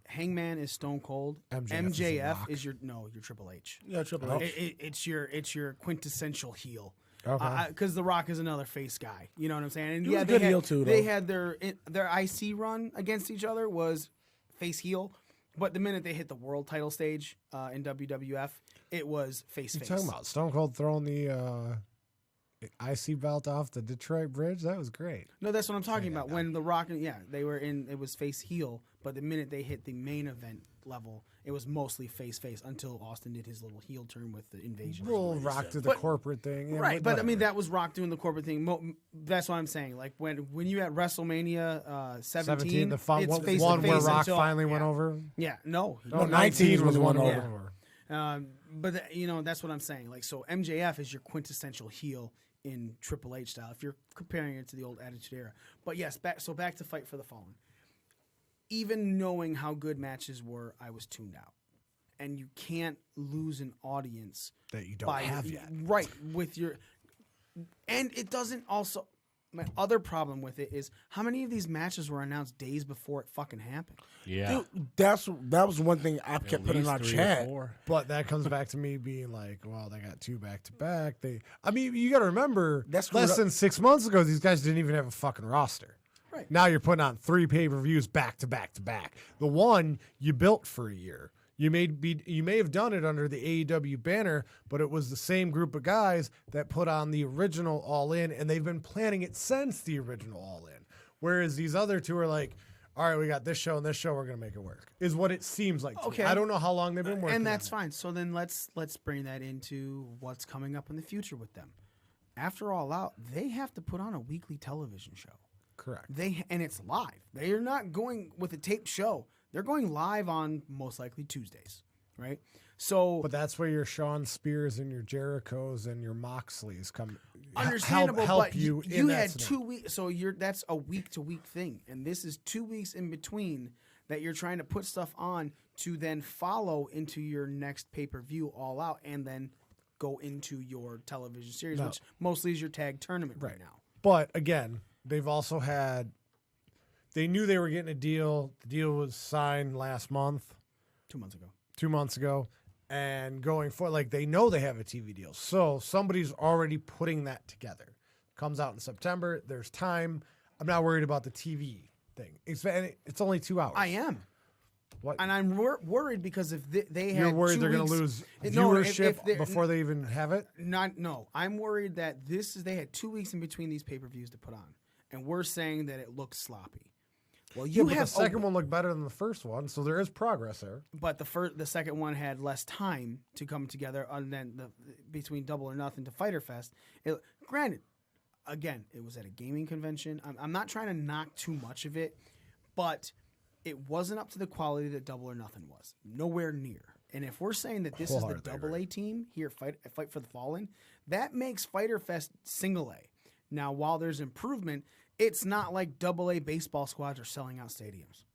Hangman is Stone Cold, MJF is your Triple H. Yeah, Triple H. It's your quintessential heel. Okay. Because The Rock is another face guy. You know what I'm saying? And he was a good heel too. They had their IC run against each other was face heel, but the minute they hit the world title stage in WWF, it was face. You're talking about Stone Cold throwing the IC belt off the Detroit Bridge? That was great. No, that's what I'm talking about. When The Rock, they were in, it was face heel, But the minute they hit the main event level, it was mostly face-face until Austin did his little heel turn with the invasion. Little Rock did the corporate thing. Yeah, Right, but I mean, that was Rock doing the corporate thing. That's what I'm saying. Like, when you had WrestleMania 17, the it's face-to-face one where Rock until, finally went over. Yeah, no. 19 was one over. But, that's what I'm saying. Like, so MJF is your quintessential heel in Triple H style, if you're comparing it to the old Attitude Era. But yes, back to Fight for the Fallen. Even knowing how good matches were, I was tuned out. And you can't lose an audience that you don't have yet. Right, with your... And it doesn't also... My other problem with it is how many of these matches were announced days before it fucking happened? Yeah. Dude, that was one thing I kept putting in our chat. But that comes back to me being like, well, they got 2 back-to-back. I mean, you got to remember, less than 6 months ago, these guys didn't even have a fucking roster. Right. Now you're putting on 3 pay-per-views back-to-back-to-back. The one you built for a year. You may have done it under the AEW banner, but it was the same group of guys that put on the original All In, and they've been planning it since the original All In. Whereas these other 2 are like, all right, we got this show and this show, we're going to make it work, is what it seems like to me. I don't know how long they've been working and that's fine. So then let's bring that into what's coming up in the future with them. After All Out, they have to put on a weekly television show. Correct. And it's live. They are not going with a taped show. They're going live on most likely Tuesdays, right? So, but that's where your Shawn Spears and your Jerichos and your Moxleys come. Understandable, help but you. You had 2 weeks, so that's a week-to-week thing, and this is 2 weeks in between that you're trying to put stuff on to then follow into your next pay-per-view All Out, and then go into your television series, which mostly is your tag tournament right now. But again, they've also had. They knew they were getting a deal. The deal was signed last month. 2 months ago. 2 months ago. And going forward, like they know they have a TV deal. So somebody's already putting that together. Comes out in September. There's time. I'm not worried about the TV thing. It's only 2 hours. I am. What? And I'm worried because if they had You're worried 2 they're going to weeks- lose No, viewership before they even have it? No. I'm worried that they had 2 weeks in between these pay-per-views to put on. And we're saying that it looks sloppy. Well, but the second one looked better than the first one, so there is progress there. But the second one had less time to come together, other than between Double or Nothing to Fyter Fest. Granted, again, it was at a gaming convention. I'm not trying to knock too much of it, but it wasn't up to the quality that Double or Nothing was. Nowhere near. And if we're saying that this is the Double A team here, Fight for the Fallen, that makes Fyter Fest Single A. Now, while there's improvement, it's not like Double A baseball squads are selling out stadiums.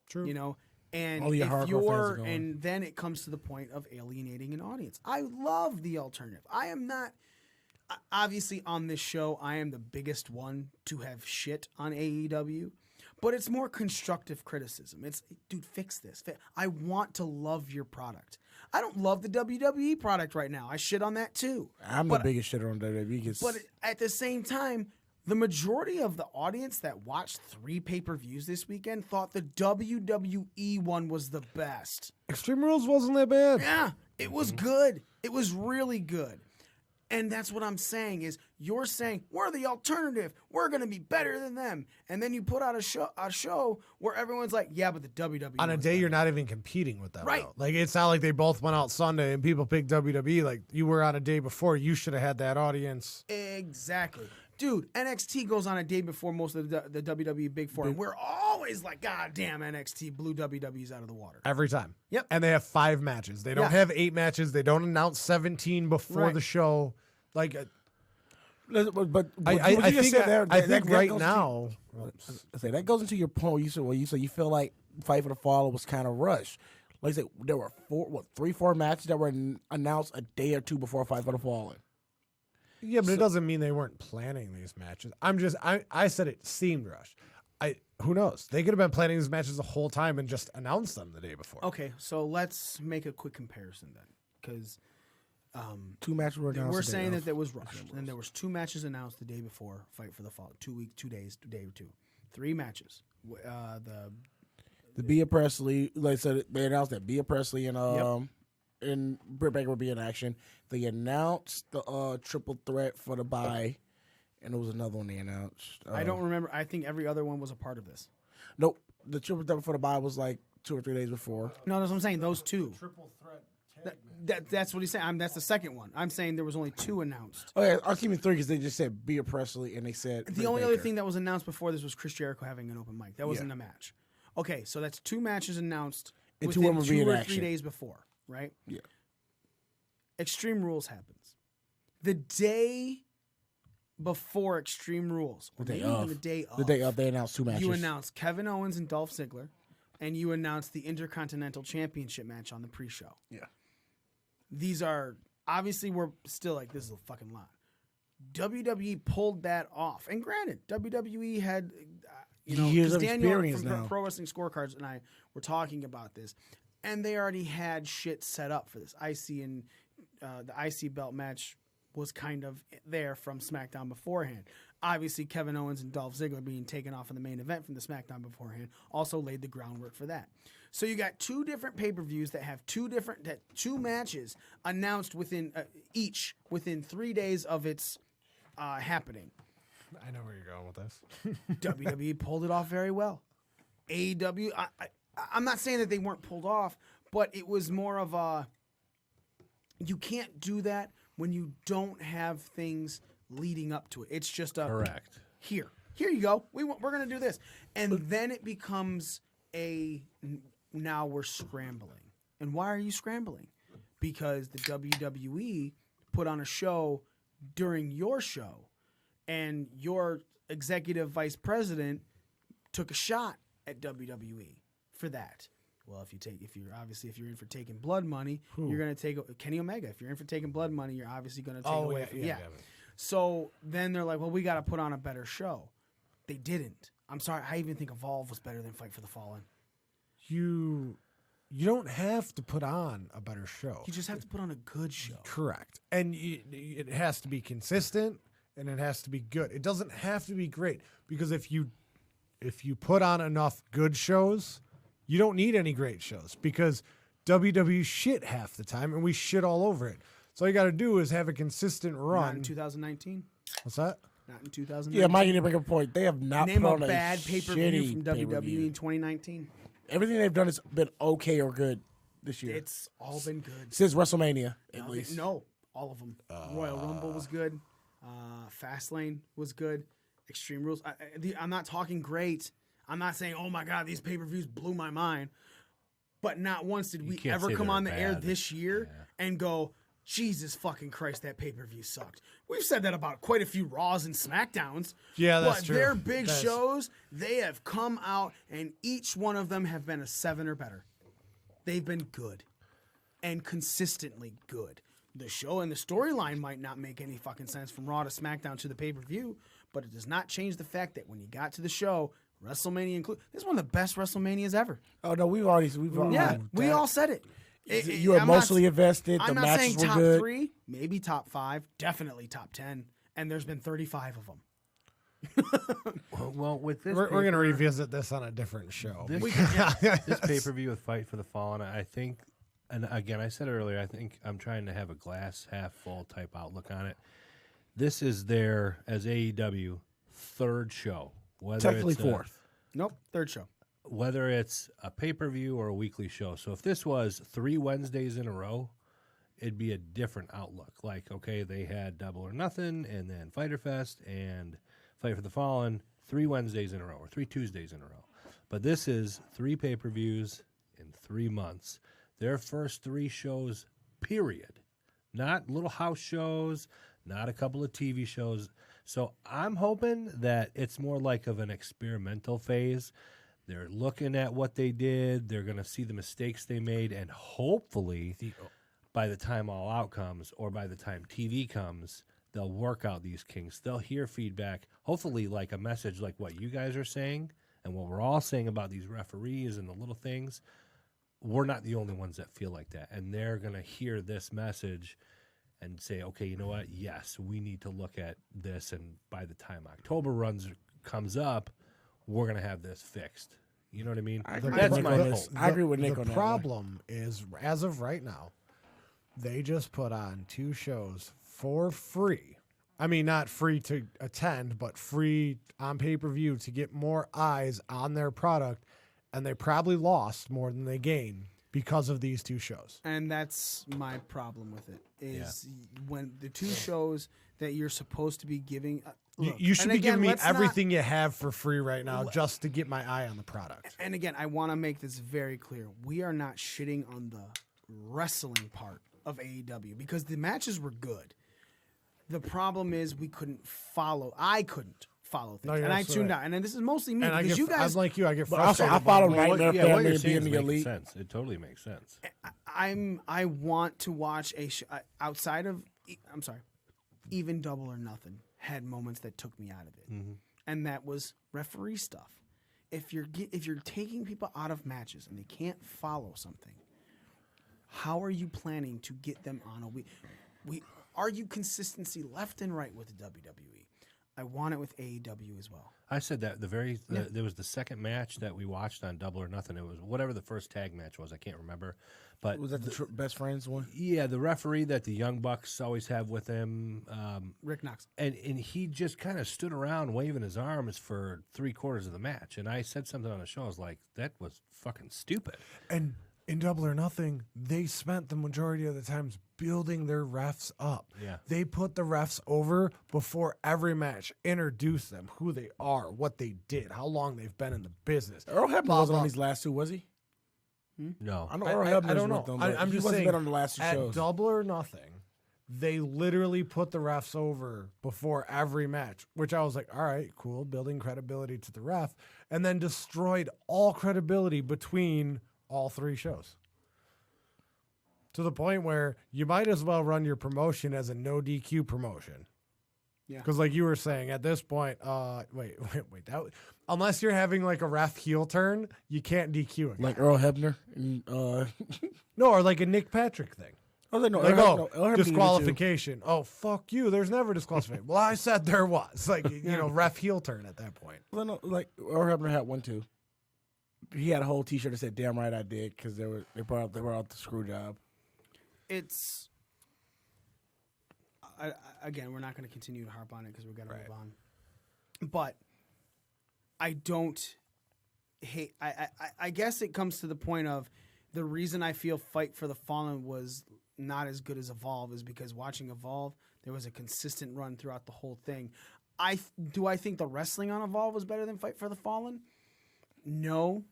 True. And and then it comes to the point of alienating an audience. I love the alternative. I am not, obviously on this show, I am the biggest one to have shit on AEW, but it's more constructive criticism. It's, dude, fix this. I want to love your product. I don't love the WWE product right now. I shit on that too. I'm the biggest shitter on WWE. But at the same time, the majority of the audience that watched 3 pay-per-views this weekend thought the WWE one was the best. Extreme Rules wasn't that bad. Yeah, it was good. It was really good. And that's what I'm saying is you're saying we're the alternative. We're going to be better than them. And then you put out a show where everyone's like, yeah, but the WWE on a day better. You're not even competing with them. Right. Though. Like it's not like they both went out Sunday and people picked WWE. Like you were on a day before. You should have had that audience. Exactly. Dude, NXT goes on a day before most of the WWE Big Four. And we're always like, God damn, NXT blew WWE's out of the water. Every time. Yep. And they have 5 matches. They don't have 8 matches. They don't announce 17 before the show. Like, but I think right now. That goes into your point. You said you feel like Fight for the Fallen was kind of rushed. Like I said, there were 3-4 matches that were announced a day or 2 before Fight for the Fallen. Yeah, but it doesn't mean they weren't planning these matches. I said it seemed rushed. Who knows? They could have been planning these matches the whole time and just announced them the day before. Okay, so let's make a quick comparison then, because 2 matches were announced. We're saying that there was rushed, and there was 2 matches announced the day before Fight for the Fallen. 2 days, day or 2, 3 matches. The Bea Presley, like I said, they announced that Bea Presley and Britt Baker would be in action. They announced the triple threat for the bye, and there was another one they announced. I don't remember. I think every other one was a part of this. Nope. The triple threat for the bye was like 2 or 3 days before. No, that's what I'm saying. Those two. Triple threat tag match. That's what he's saying. That's the second one. I'm saying there was only 2 announced. Oh yeah, I was keeping 3 because they just said Bea Presley and they said The only other thing that was announced before this was Chris Jericho having an open mic. That wasn't a match. Okay, so that's 2 matches announced And within 2 of them 2 being or action. 3 days before, right? Yeah. Extreme Rules happens. The day before Extreme Rules, or The day maybe even of. the day of. The day of, they announced 2 matches. You announced Kevin Owens and Dolph Ziggler, and you announced the Intercontinental Championship match on the pre-show. Yeah. These are, obviously, we're still like, this is a fucking lot. WWE pulled that off. And granted, WWE had, years 'cause of Daniel experience from now. Pro Wrestling Scorecards and I were talking about this, and they already had shit set up for this. IC and the IC belt match was kind of there from SmackDown beforehand. Obviously, Kevin Owens and Dolph Ziggler being taken off in the main event from the SmackDown beforehand also laid the groundwork for that. So you got 2 different pay-per-views that have 2 matches announced each within 3 days of its happening. I know where you're going with this. WWE pulled it off very well. AEW, I'm not saying that they weren't pulled off, but it was more of a, you can't do that when you don't have things leading up to it. It's just a Correct. Here you go. We're going to do this, and then it becomes now we're scrambling. And why are you scrambling? Because the WWE put on a show during your show, and your executive vice president took a shot at WWE for that. Well, if you're in for taking blood money, you're going to take Kenny Omega. If you're in for taking blood money, you're obviously going to take away from So then they're like, well, we got to put on a better show. They didn't. I'm sorry. I even think Evolve was better than Fight for the Fallen. You don't have to put on a better show. You just have to put on a good show. Correct. And it has to be consistent and it has to be good. It doesn't have to be great, because if you put on enough good shows, you don't need any great shows, because WWE shit half the time and we shit all over it. So all you got to do is have a consistent run. Not in 2019. What's that? Not in 2019. Yeah, Mike, you didn't bring up a point. They have not Name put a on bad pay-per-view shitty from pay-per-view. WWE in 2019. Everything they've done has been okay or good this year. It's all been good. Since WrestleMania, at least. No, all of them. Royal Rumble was good. Fastlane was good. Extreme Rules. I'm not talking great. I'm not saying, oh my God, these pay-per-views blew my mind. But not once did we ever come on the air this year and go, Jesus fucking Christ, that pay-per-view sucked. We've said that about quite a few Raws and SmackDowns. Yeah, that's true. But their big shows, they have come out, and each one of them have been a 7 or better. They've been good and consistently good. The show and the storyline might not make any fucking sense from Raw to SmackDown to the pay-per-view, but it does not change the fact that when you got to the show, WrestleMania included, this is one of the best WrestleManias ever. Oh no, we've already we all said it. You were mostly invested. I'm the not saying matches were top good. 3, maybe top 5, definitely top 10, and there's been 35 of them. Well, with this, we're going to revisit this on a different show. This pay-per-view with Fight for the Fallen, I think, and again, I said it earlier, I think I'm trying to have a glass half full type outlook on it. This is their, as AEW, 3rd show. Technically 4th. Nope, 3rd show. Whether it's a pay-per-view or a weekly show. So if this was 3 Wednesdays in a row, it'd be a different outlook. Like, okay, they had Double or Nothing, and then Fyter Fest and Fight for the Fallen 3 Wednesdays in a row or 3 Tuesdays in a row. But this is 3 pay-per-views in 3 months. Their first 3 shows, period. Not little house shows, not a couple of TV shows. So I'm hoping that it's more like of an experimental phase. They're looking at what they did. They're going to see the mistakes they made, and hopefully by the time All Out comes or by the time TV comes, they'll work out these kinks. They'll hear feedback, hopefully like a message like what you guys are saying and what we're all saying about these referees and the little things. We're not the only ones that feel like that, and they're going to hear this message and say, okay, you know what? Yes, we need to look at this, and by the time October comes up, we're going to have this fixed. You know what I mean? That's my hope. I agree with Nick on that. The problem is, as of right now, they just put on 2 shows for free. I mean, not free to attend, but free on pay-per-view to get more eyes on their product. and they probably lost more than they gained because of these two shows. And that's my problem with it, is when the two shows that you're supposed to be giving... look, you should be again, giving me let's everything you have for free right now just to get my eye on the product. And again, I want to make this very clear. We are not shitting on the wrestling part of AEW because the matches were good. The problem is we couldn't follow. I couldn't follow things, and I tuned out. And then this is mostly me because you guys. I'm like you. I get But also, frustrated. I follow by Nightmare what Family you're and saying being the is making elite. sense. It totally makes sense. I want to watch a outside of. I'm sorry, even Double or Nothing had moments that took me out of it, and that was referee stuff. If you're taking people out of matches and they can't follow something, how are you planning to get them on a week? We argue consistency left and right with the WWE. I want it with AEW as well. I said that there was the second match that we watched on Double or Nothing. It was whatever the first tag match was. I can't remember, but Was that the best friends one? yeah, the referee that the Young Bucks always have with him, Rick Knox. and he just kind of stood around waving his arms for 3/4 of the match. And I said something on the show. I was like, that was fucking stupid. And in Double or Nothing, they spent the majority of the times building their refs up. Yeah. They put the refs over before every match, introduce them, who they are, what they did, how long they've been in the business. Earl Hebner Blah, wasn't blah. on these last two, was he? No, I know Earl Hebner's I don't know. with them, but I'm he just wasn't saying, been on the last two at shows. Double or Nothing, they literally put the refs over before every match, which I was like, all right, cool, building credibility to the ref, and then destroyed all credibility between all three shows. To the point where you might as well run your promotion as a no DQ promotion. Yeah. Because like you were saying, at this point, wait. Unless you're having like a ref heel turn, you can't DQ it. Like Earl Hebner. And, No, or like a Nick Patrick thing. no, Like, Earl Hebner did it too. disqualification. Oh, fuck you. There's never disqualification. Well, I said there was. Like, ref heel turn at that point. Well, no, like Earl Hebner had one too. He had a whole T-shirt that said "Damn right I did" because they brought out the screw job. It's again, we're not going to continue to harp on it because we're going to move on. But I don't hate. I guess it comes to the point of the reason I feel Fight for the Fallen was not as good as Evolve is because watching Evolve, there was a consistent run throughout the whole thing. I think the wrestling on Evolve was better than Fight for the Fallen? No.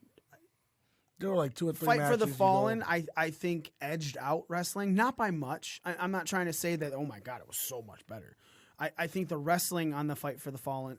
There were like 2 or 3 Fight matches. for the Fallen, I think, edged out wrestling. Not by much. I'm not trying to say that, oh my God, it was so much better. I think the wrestling on Fight for the Fallen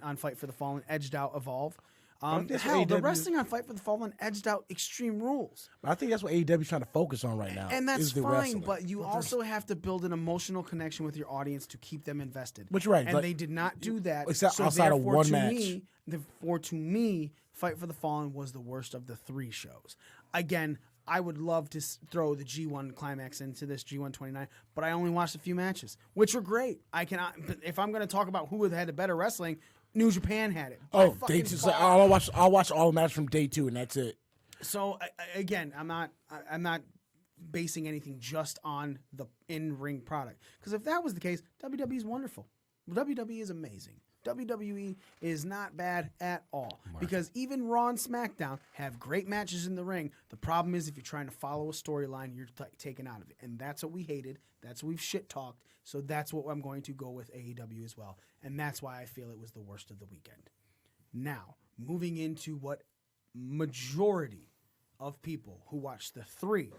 edged out Evolve. Hell, the wrestling on Fight for the Fallen edged out Extreme Rules. I think that's what AEW's trying to focus on right now. And that's is the fine, wrestling. but you also have to build an emotional connection with your audience to keep them invested. But you're right, And like, they did not do that. except outside of therefore, one to match. to me, Fight for the Fallen was the worst of the 3 shows. Again, I would love to throw the G1 climax into this G129, but I only watched a few matches, which were great. I cannot. But if I'm going to talk about who had the better wrestling, New Japan had it. Oh, day 2. So I'll watch all the matches from day 2, and that's it. So again, I'm not basing anything just on the in-ring product, because if that was the case, WWE is wonderful. WWE is amazing. WWE is not bad at all because even Raw and SmackDown have great matches in the ring. The problem is if you're trying to follow a storyline, you're taken out of it, and that's what we hated. That's what we've shit talked. So that's what I'm going to go with AEW as well, and that's why I feel it was the worst of the weekend. Now, moving into what majority of people who watch the 3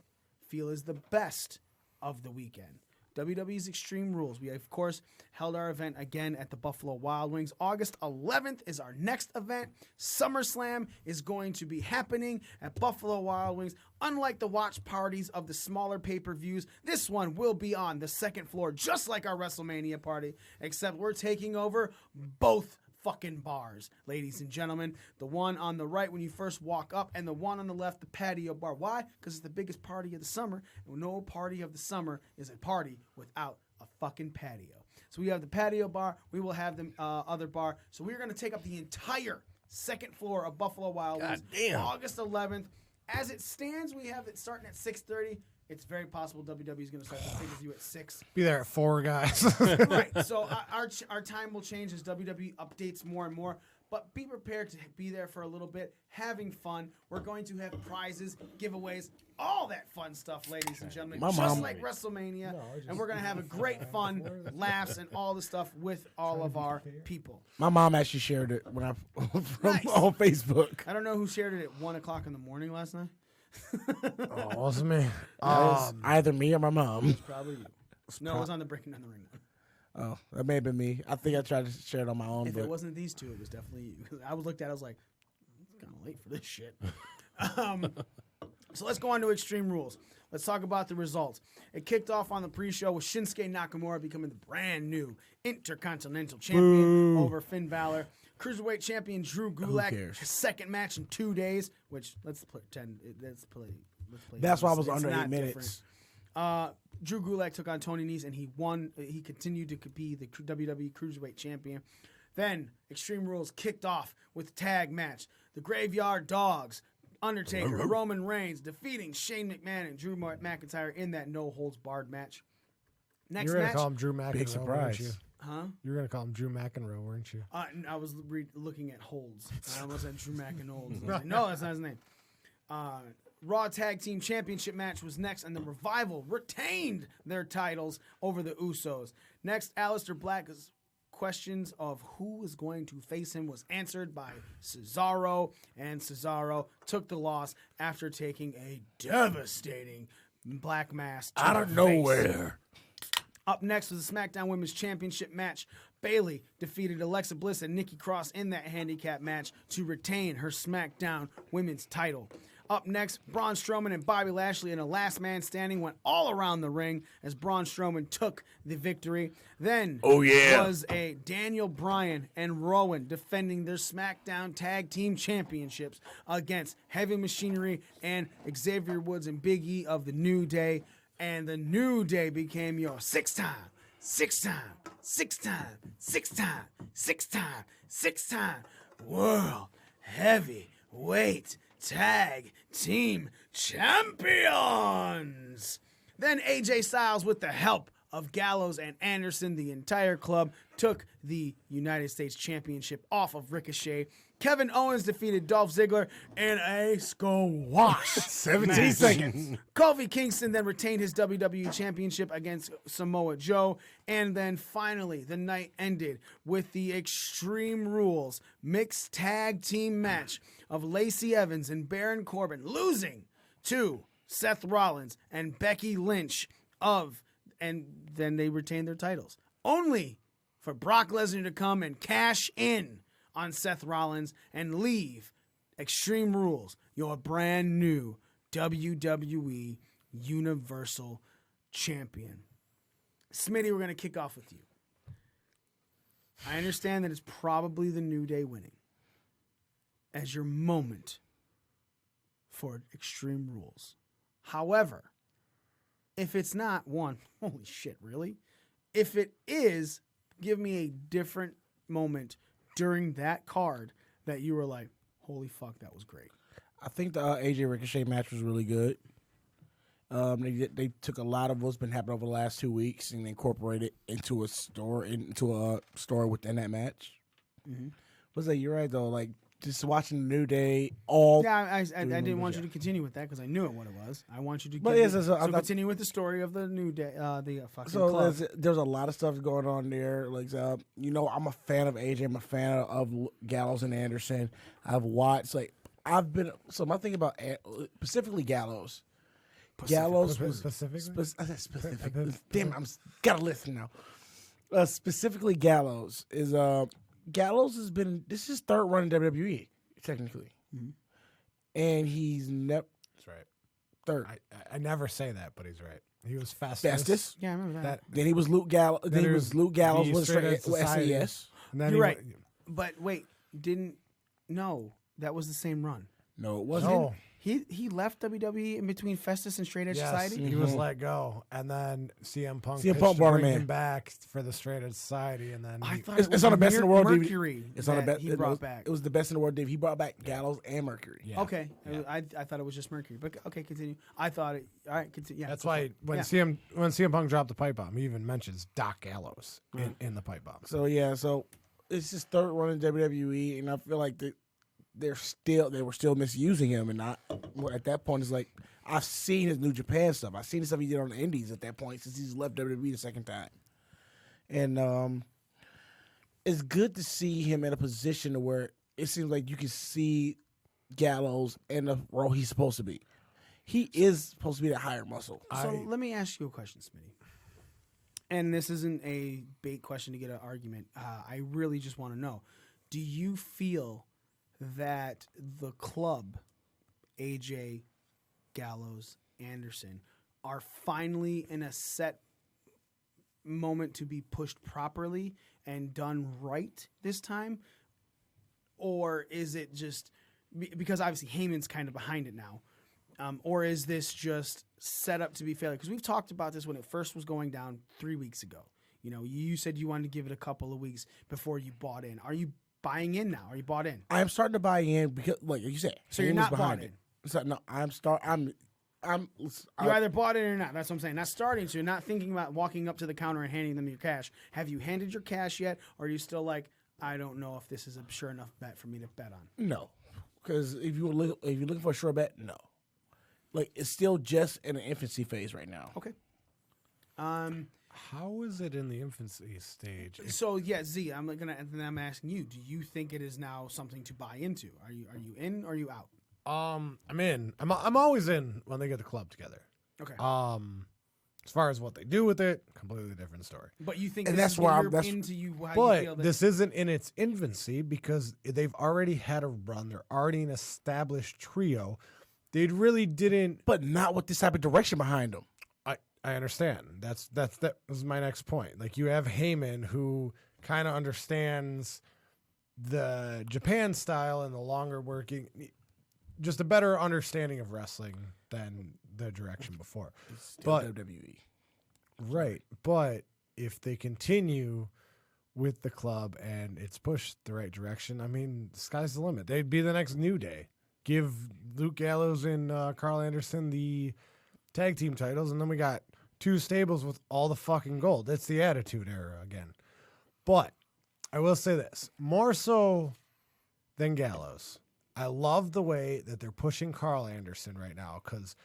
feel is the best of the weekend. WWE's Extreme Rules. We, of course, held our event again at the Buffalo Wild Wings. August 11th is our next event. SummerSlam is going to be happening at Buffalo Wild Wings. Unlike the watch parties of the smaller pay-per-views, this one will be on the second floor, just like our WrestleMania party, except we're taking over both fucking bars, ladies and gentlemen. The one on the right when you first walk up, and the one on the left, the patio bar. Why? Because it's the biggest party of the summer, and no party of the summer is a party without a fucking patio. So we have the patio bar. We will have the other bar. So we're going to take up the entire second floor of Buffalo Wild Wings. August 11th. As it stands, we have it starting at 6:30. It's very possible WWE is going to start the pay-per-view at 6. Be there at 4, guys. Right. So our time will change as WWE updates more and more. but be prepared to be there for a little bit, having fun. We're going to have prizes, giveaways, all that fun stuff, ladies and gentlemen, like WrestleMania. And we're going to have a great fun, laughs, and all the stuff with all of our people. My mom actually shared it when on Facebook. I don't know who shared it at 1 o'clock in the morning last night. Oh, wasn't me. Either me or my mom. Probably you. No, it was on the Breaking Down the Ring. Oh, that may have been me. I think I tried to share it on my own. If it wasn't these two, it was definitely you. I was looked at it, I was like, it's kind of late for this shit. So let's go on to Extreme Rules. Let's talk about the results. It kicked off on the pre-show with Shinsuke Nakamura becoming the brand new Intercontinental Champion over Finn Balor. Cruiserweight Champion Drew Gulak, his second match in 2 days, which let's play. That's why I was under 8 minutes. Drew Gulak took on Tony Nese, and he won. He continued to be the WWE Cruiserweight Champion. Then Extreme Rules kicked off with a tag match. The Graveyard Dogs, Undertaker, Roman Reigns, defeating Shane McMahon and Drew McIntyre in that no-holds-barred match. Next You're going match. to call him Drew McEnroe, Big surprise. weren't you? Huh? You were going to call him Drew McEnroe, weren't you? I was looking at holds. I almost said Drew McEnroe. Like, no, that's not his name. Raw Tag Team Championship match was next, and the Revival retained their titles over the Usos. Next, Aleister Black's questions of who is going to face him was answered by Cesaro, and Cesaro took the loss after taking a devastating black mass to Out of nowhere. Up next was the SmackDown Women's Championship match. Bayley defeated Alexa Bliss and Nikki Cross in that handicap match to retain her SmackDown Women's title. Up next, Braun Strowman and Bobby Lashley in a last man standing went all around the ring as Braun Strowman took the victory. Then was a Daniel Bryan and Rowan defending their SmackDown Tag Team Championships against Heavy Machinery and Xavier Woods and Big E of the New Day. And the New Day became your six-time World Heavyweight Tag Team Champions. Then AJ Styles, with the help of Gallows and Anderson, the entire club took the United States Championship off of Ricochet. Kevin Owens defeated Dolph Ziggler in a squash. 17 seconds. Kofi Kingston then retained his WWE Championship against Samoa Joe. And then finally, the night ended with the Extreme Rules mixed tag team match of Lacey Evans and Baron Corbin losing to Seth Rollins and Becky Lynch and then they retained their titles. Only for Brock Lesnar to come and cash in on Seth Rollins and leave Extreme Rules, your brand new WWE Universal Champion. Smitty, we're going to kick off with you. I understand that it's probably the New Day winning as your moment for Extreme Rules. However, if it's not one, holy shit, really? If it is, give me a different moment during that card that you were like, holy fuck, that was great. I think the AJ Ricochet match was really good. They took a lot of what's been happening over the last 2 weeks and incorporated into a story within that match. Mm-hmm. Was that you're right though? Like just watching the New Day all. Yeah, I didn't want you to continue with that because I knew what it was. I want you to continue with the story of the New Day, the fucking club. There's a lot of stuff going on there. Like, I'm a fan of AJ. I'm a fan of Gallows and Anderson. I've watched my thing about specifically Gallows. Gallows was specifically. Damn, I'm gotta listen now. Specifically, Gallows is Gallows has been this is his third run in WWE technically, and he's never. That's right. Third. I never say that, but he's right. He was fastest. Fastest. Yeah, I remember that. Then he was Luke Gallows. Then he was Luke Gallows with SES. You're right. But wait, no, that was the same run. No, it wasn't. No. He left WWE in between Festus and Straight Edge Society? He was let go. And then CM Punk brought him back for the Straight Edge Society. And then I thought it's on the Best in the World Mercury. It's on the best. He brought back. It was the Best in the World. He brought back Gallows and Mercury. Yeah. Okay. Yeah. I thought it was just Mercury. But okay, continue. I thought it. All right, continue. Yeah, that's why when CM Punk dropped the pipe bomb, he even mentions Doc Gallows in the pipe bomb. So it's his third run in WWE, and I feel like they were still misusing him, and not at that point. It's like I've seen his New Japan stuff. I've seen the stuff he did on the Indies at that point since he's left WWE the second time, and it's good to see him in a position to where it seems like you can see Gallows in the role he's supposed to be. He is supposed to be that higher muscle. So let me ask you a question, Smitty. And this isn't a bait question to get an argument. I really just want to know, do you feel that the club, AJ, Gallows, Anderson, are finally in a set moment to be pushed properly and done right this time? Or is it just, because obviously Heyman's kind of behind it now, or is this just set up to be failure? Because we've talked about this when it first was going down 3 weeks ago. You know, you said you wanted to give it a couple of weeks before you bought in. Are you buying in now? Are you bought in? I'm starting to buy in because, like you said, so you're not bought in. So no, you either bought in or not. That's what I'm saying. Not starting to, not thinking about walking up to the counter and handing them your cash. Have you handed your cash yet, or are you still like, I don't know if this is a sure enough bet for me to bet on? No, because if you're looking for a sure bet, no. Like, it's still just in the infancy phase right now. Okay. How is it in the infancy stage? So yeah, Z, I'm asking you. Do you think it is now something to buy into? Are you in or are you out? I'm in. I'm always in when they get the club together. Okay. As far as what they do with it, completely different story. But you think and this that's is where where I'm you're into you? How but you feel that this isn't in its infancy because they've already had a run. They're already an established trio. They really didn't, but not with this type of direction behind them. I understand. That was my next point. Like, you have Heyman, who kind of understands the Japan style and the longer working, just a better understanding of wrestling than the direction before. But WWE, right? But if they continue with the club and it's pushed the right direction, I mean, the sky's the limit. They'd be the next New Day. Give Luke Gallows and Carl Anderson the tag team titles, and then we got two stables with all the fucking gold. It's the Attitude Era again. But I will say this, more so than Gallows, I love the way that they're pushing Carl Anderson right now, because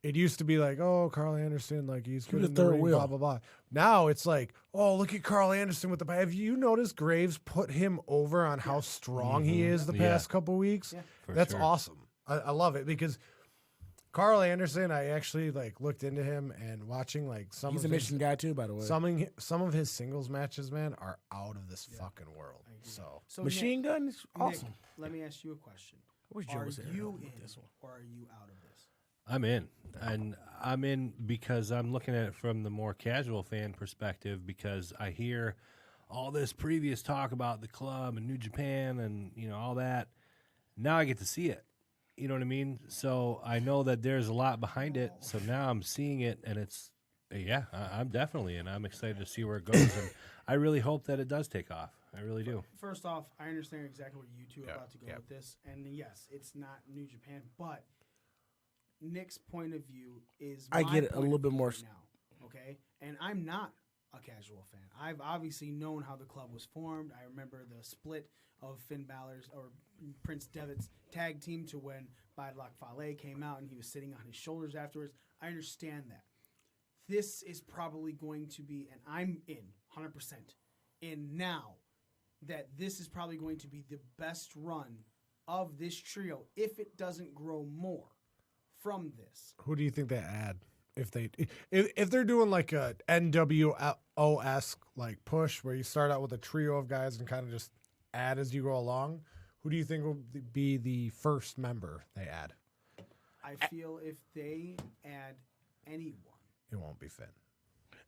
it used to be like, oh, Carl Anderson, like, he's good in the ring, blah, blah, blah. Now it's like, oh, look at Carl Anderson with the... Have you noticed Graves put him over on how strong he is the past couple weeks? Yeah. That's awesome. I love it, because Carl Anderson, I actually looked into him and watching some. He's a mission guy too, by the way. Some of his singles matches, man, are out of this fucking world. So Machine Gun is awesome. Nick, let me ask you a question: Are you in this one, or are you out of this? I'm in, and I'm in because I'm looking at it from the more casual fan perspective, because I hear all this previous talk about the club and New Japan and all that. Now I get to see it. You know what I mean? So I know that there's a lot behind it. So now I'm seeing it, and it's, I'm definitely in. I'm excited to see where it goes, and I really hope that it does take off. I really do. First off, I understand exactly where you two are about to go with this, and yes, it's not New Japan, but Nick's point of view is I get it a little bit more now, okay? And I'm not a casual fan. I've obviously known how the club was formed. I remember the split of Finn Balor's or Prince Devitt's tag team to when Badlak Fale came out and he was sitting on his shoulders afterwards. I understand that. This is probably going to be, and I'm in 100% in now, that this is probably going to be the best run of this trio if it doesn't grow more from this. Who do you think they add? If they're doing like a NWO-esque push where you start out with a trio of guys and kind of just add as you go along, who do you think will be the first member they add? I feel if they add anyone, it won't be Finn.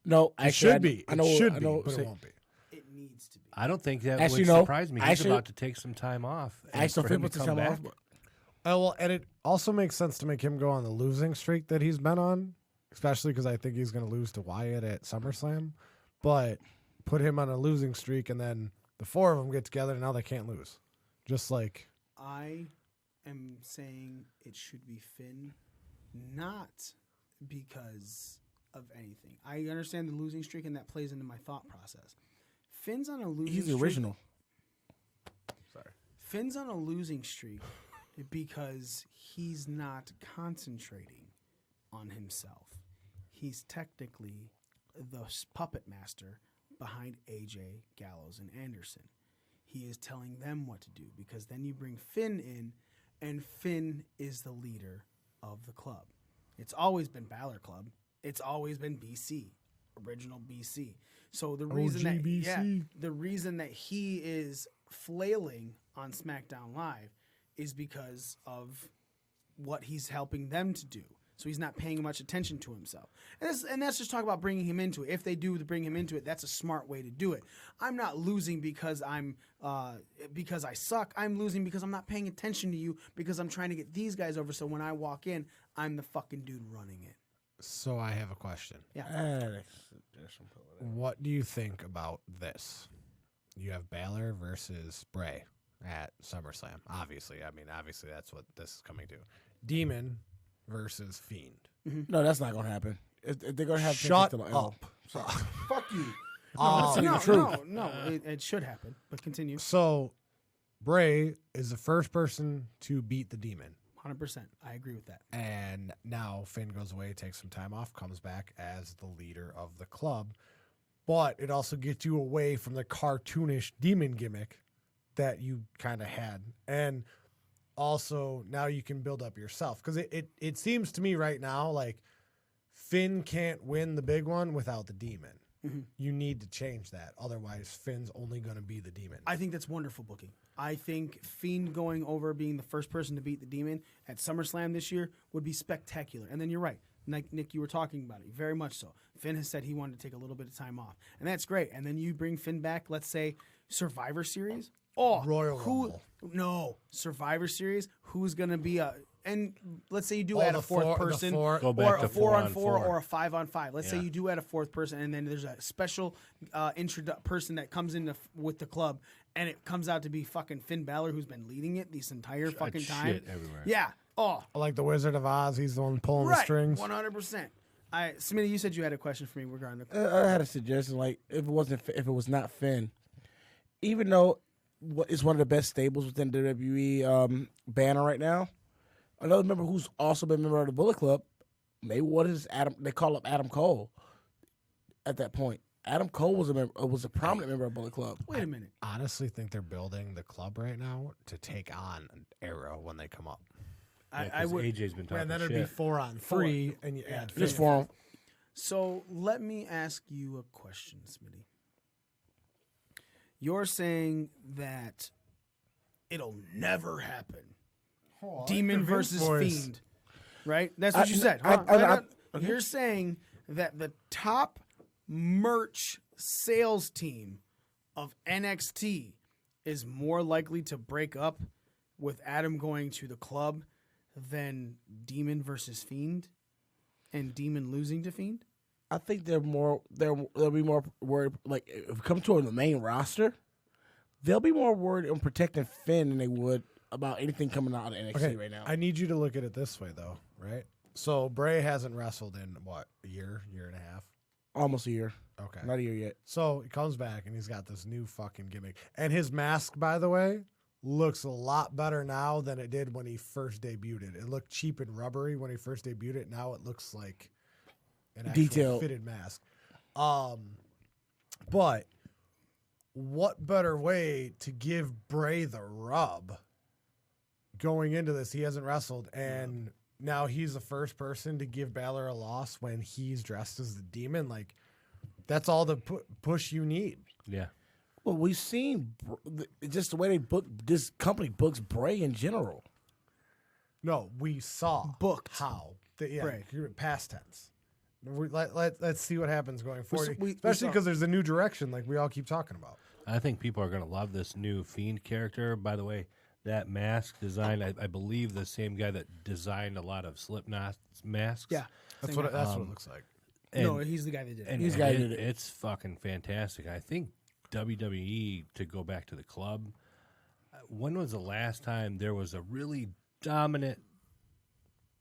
No, it should be. It should be, but it won't be. It needs to be. I don't think that would surprise me. He's about to take some time off. Actually, Finn will take some off. Well, and it also makes sense to make him go on the losing streak that he's been on, especially because I think he's going to lose to Wyatt at SummerSlam. But put him on a losing streak, and then the four of them get together, and now they can't lose. Just like... I am saying it should be Finn, not because of anything. I understand the losing streak, and that plays into my thought process. Finn's on a losing streak. He's the original. Finn's on a losing streak because he's not concentrating on himself. He's technically the puppet master behind AJ, Gallows, and Anderson. He is telling them what to do because then you bring Finn in, and Finn is the leader of the club. It's always been Balor Club. It's always been BC, original BC. So the reason that he is flailing on SmackDown Live is because of what he's helping them to do. So he's not paying much attention to himself. And that's just talk about bringing him into it. If they do bring him into it, that's a smart way to do it. I'm not losing because because I suck. I'm losing because I'm not paying attention to you because I'm trying to get these guys over. So when I walk in, I'm the fucking dude running it. So I have a question. Yeah. What do you think about this? You have Balor versus Bray at SummerSlam. Obviously that's what this is coming to. Demon versus Fiend. Mm-hmm. No, that's not going to happen. If they're going to have shut up. Fuck you. No, it should happen. But continue. So Bray is the first person to beat the Demon. 100%. I agree with that. And now Finn goes away, takes some time off, comes back as the leader of the club. But it also gets you away from the cartoonish Demon gimmick that you kind of had. And also now you can build up yourself. Because it seems to me right now like Finn can't win the big one without the Demon. Mm-hmm. You need to change that. Otherwise, Finn's only going to be the Demon. I think that's wonderful booking. I think Fiend going over being the first person to beat the Demon at SummerSlam this year would be spectacular. And then you're right. Nick, you were talking about it. Very much so. Finn has said he wanted to take a little bit of time off. And that's great. And then you bring Finn back, let's say, Survivor Series. Royal Rumble. No. Survivor Series. Who's going to be and let's say you do add a fourth person, or a 4-on-4 or a 5-on-5. Let's say you do add a fourth person, and then there's a special person that comes in with the club, and it comes out to be fucking Finn Balor, who's been leading it this entire fucking time. Shit everywhere. Yeah. Oh, like the Wizard of Oz, he's the one pulling the strings. 100%. Smitty, you said you had a question for me regarding the. I had a suggestion. Like, if it was not Finn, even though it's one of the best stables within WWE banner right now. Another member who's also been a member of the Bullet Club, maybe what is Adam? They call up Adam Cole. At that point, Adam Cole was a prominent member of Bullet Club. Wait a minute. I honestly think they're building the club right now to take on an Arrow when they come up. I would. AJ's been talking and then shit. it'd be 4-on-3, and you add just 4. So let me ask you a question, Smitty. You're saying that it'll never happen. Demon versus Fiend, right? That's what you said. You're saying that the top merch sales team of NXT is more likely to break up with Adam going to the club than Demon versus Fiend and Demon losing to Fiend? I think they'll be more worried. Like, if it comes to the main roster, they'll be more worried on protecting Finn than they would about anything coming out of NXT right now. I need you to look at it this way, though, right? So Bray hasn't wrestled in, what, a year and a half? Almost a year. Okay. Not a year yet. So he comes back, and he's got this new fucking gimmick. And his mask, by the way, looks a lot better now than it did when he first debuted it. It looked cheap and rubbery when he first debuted it. Now it looks like an actual fitted mask. But what better way to give Bray the rub going into this? He hasn't wrestled, and now he's the first person to give Balor a loss when he's dressed as the Demon. Like, that's all the push you need. Yeah. Well, we've seen just the way they book this company books Bray in general. No, we saw booked how. Bray. Past tense. Let's see what happens going forward, especially because there's a new direction like we all keep talking about. I think people are going to love this new Fiend character. By the way, that mask design, I believe the same guy that designed a lot of Slipknot masks. Yeah. That's what it looks like. No, he's the guy that did it. He's the guy that did it. It's fucking fantastic. I think WWE, to go back to the club, when was the last time there was a really dominant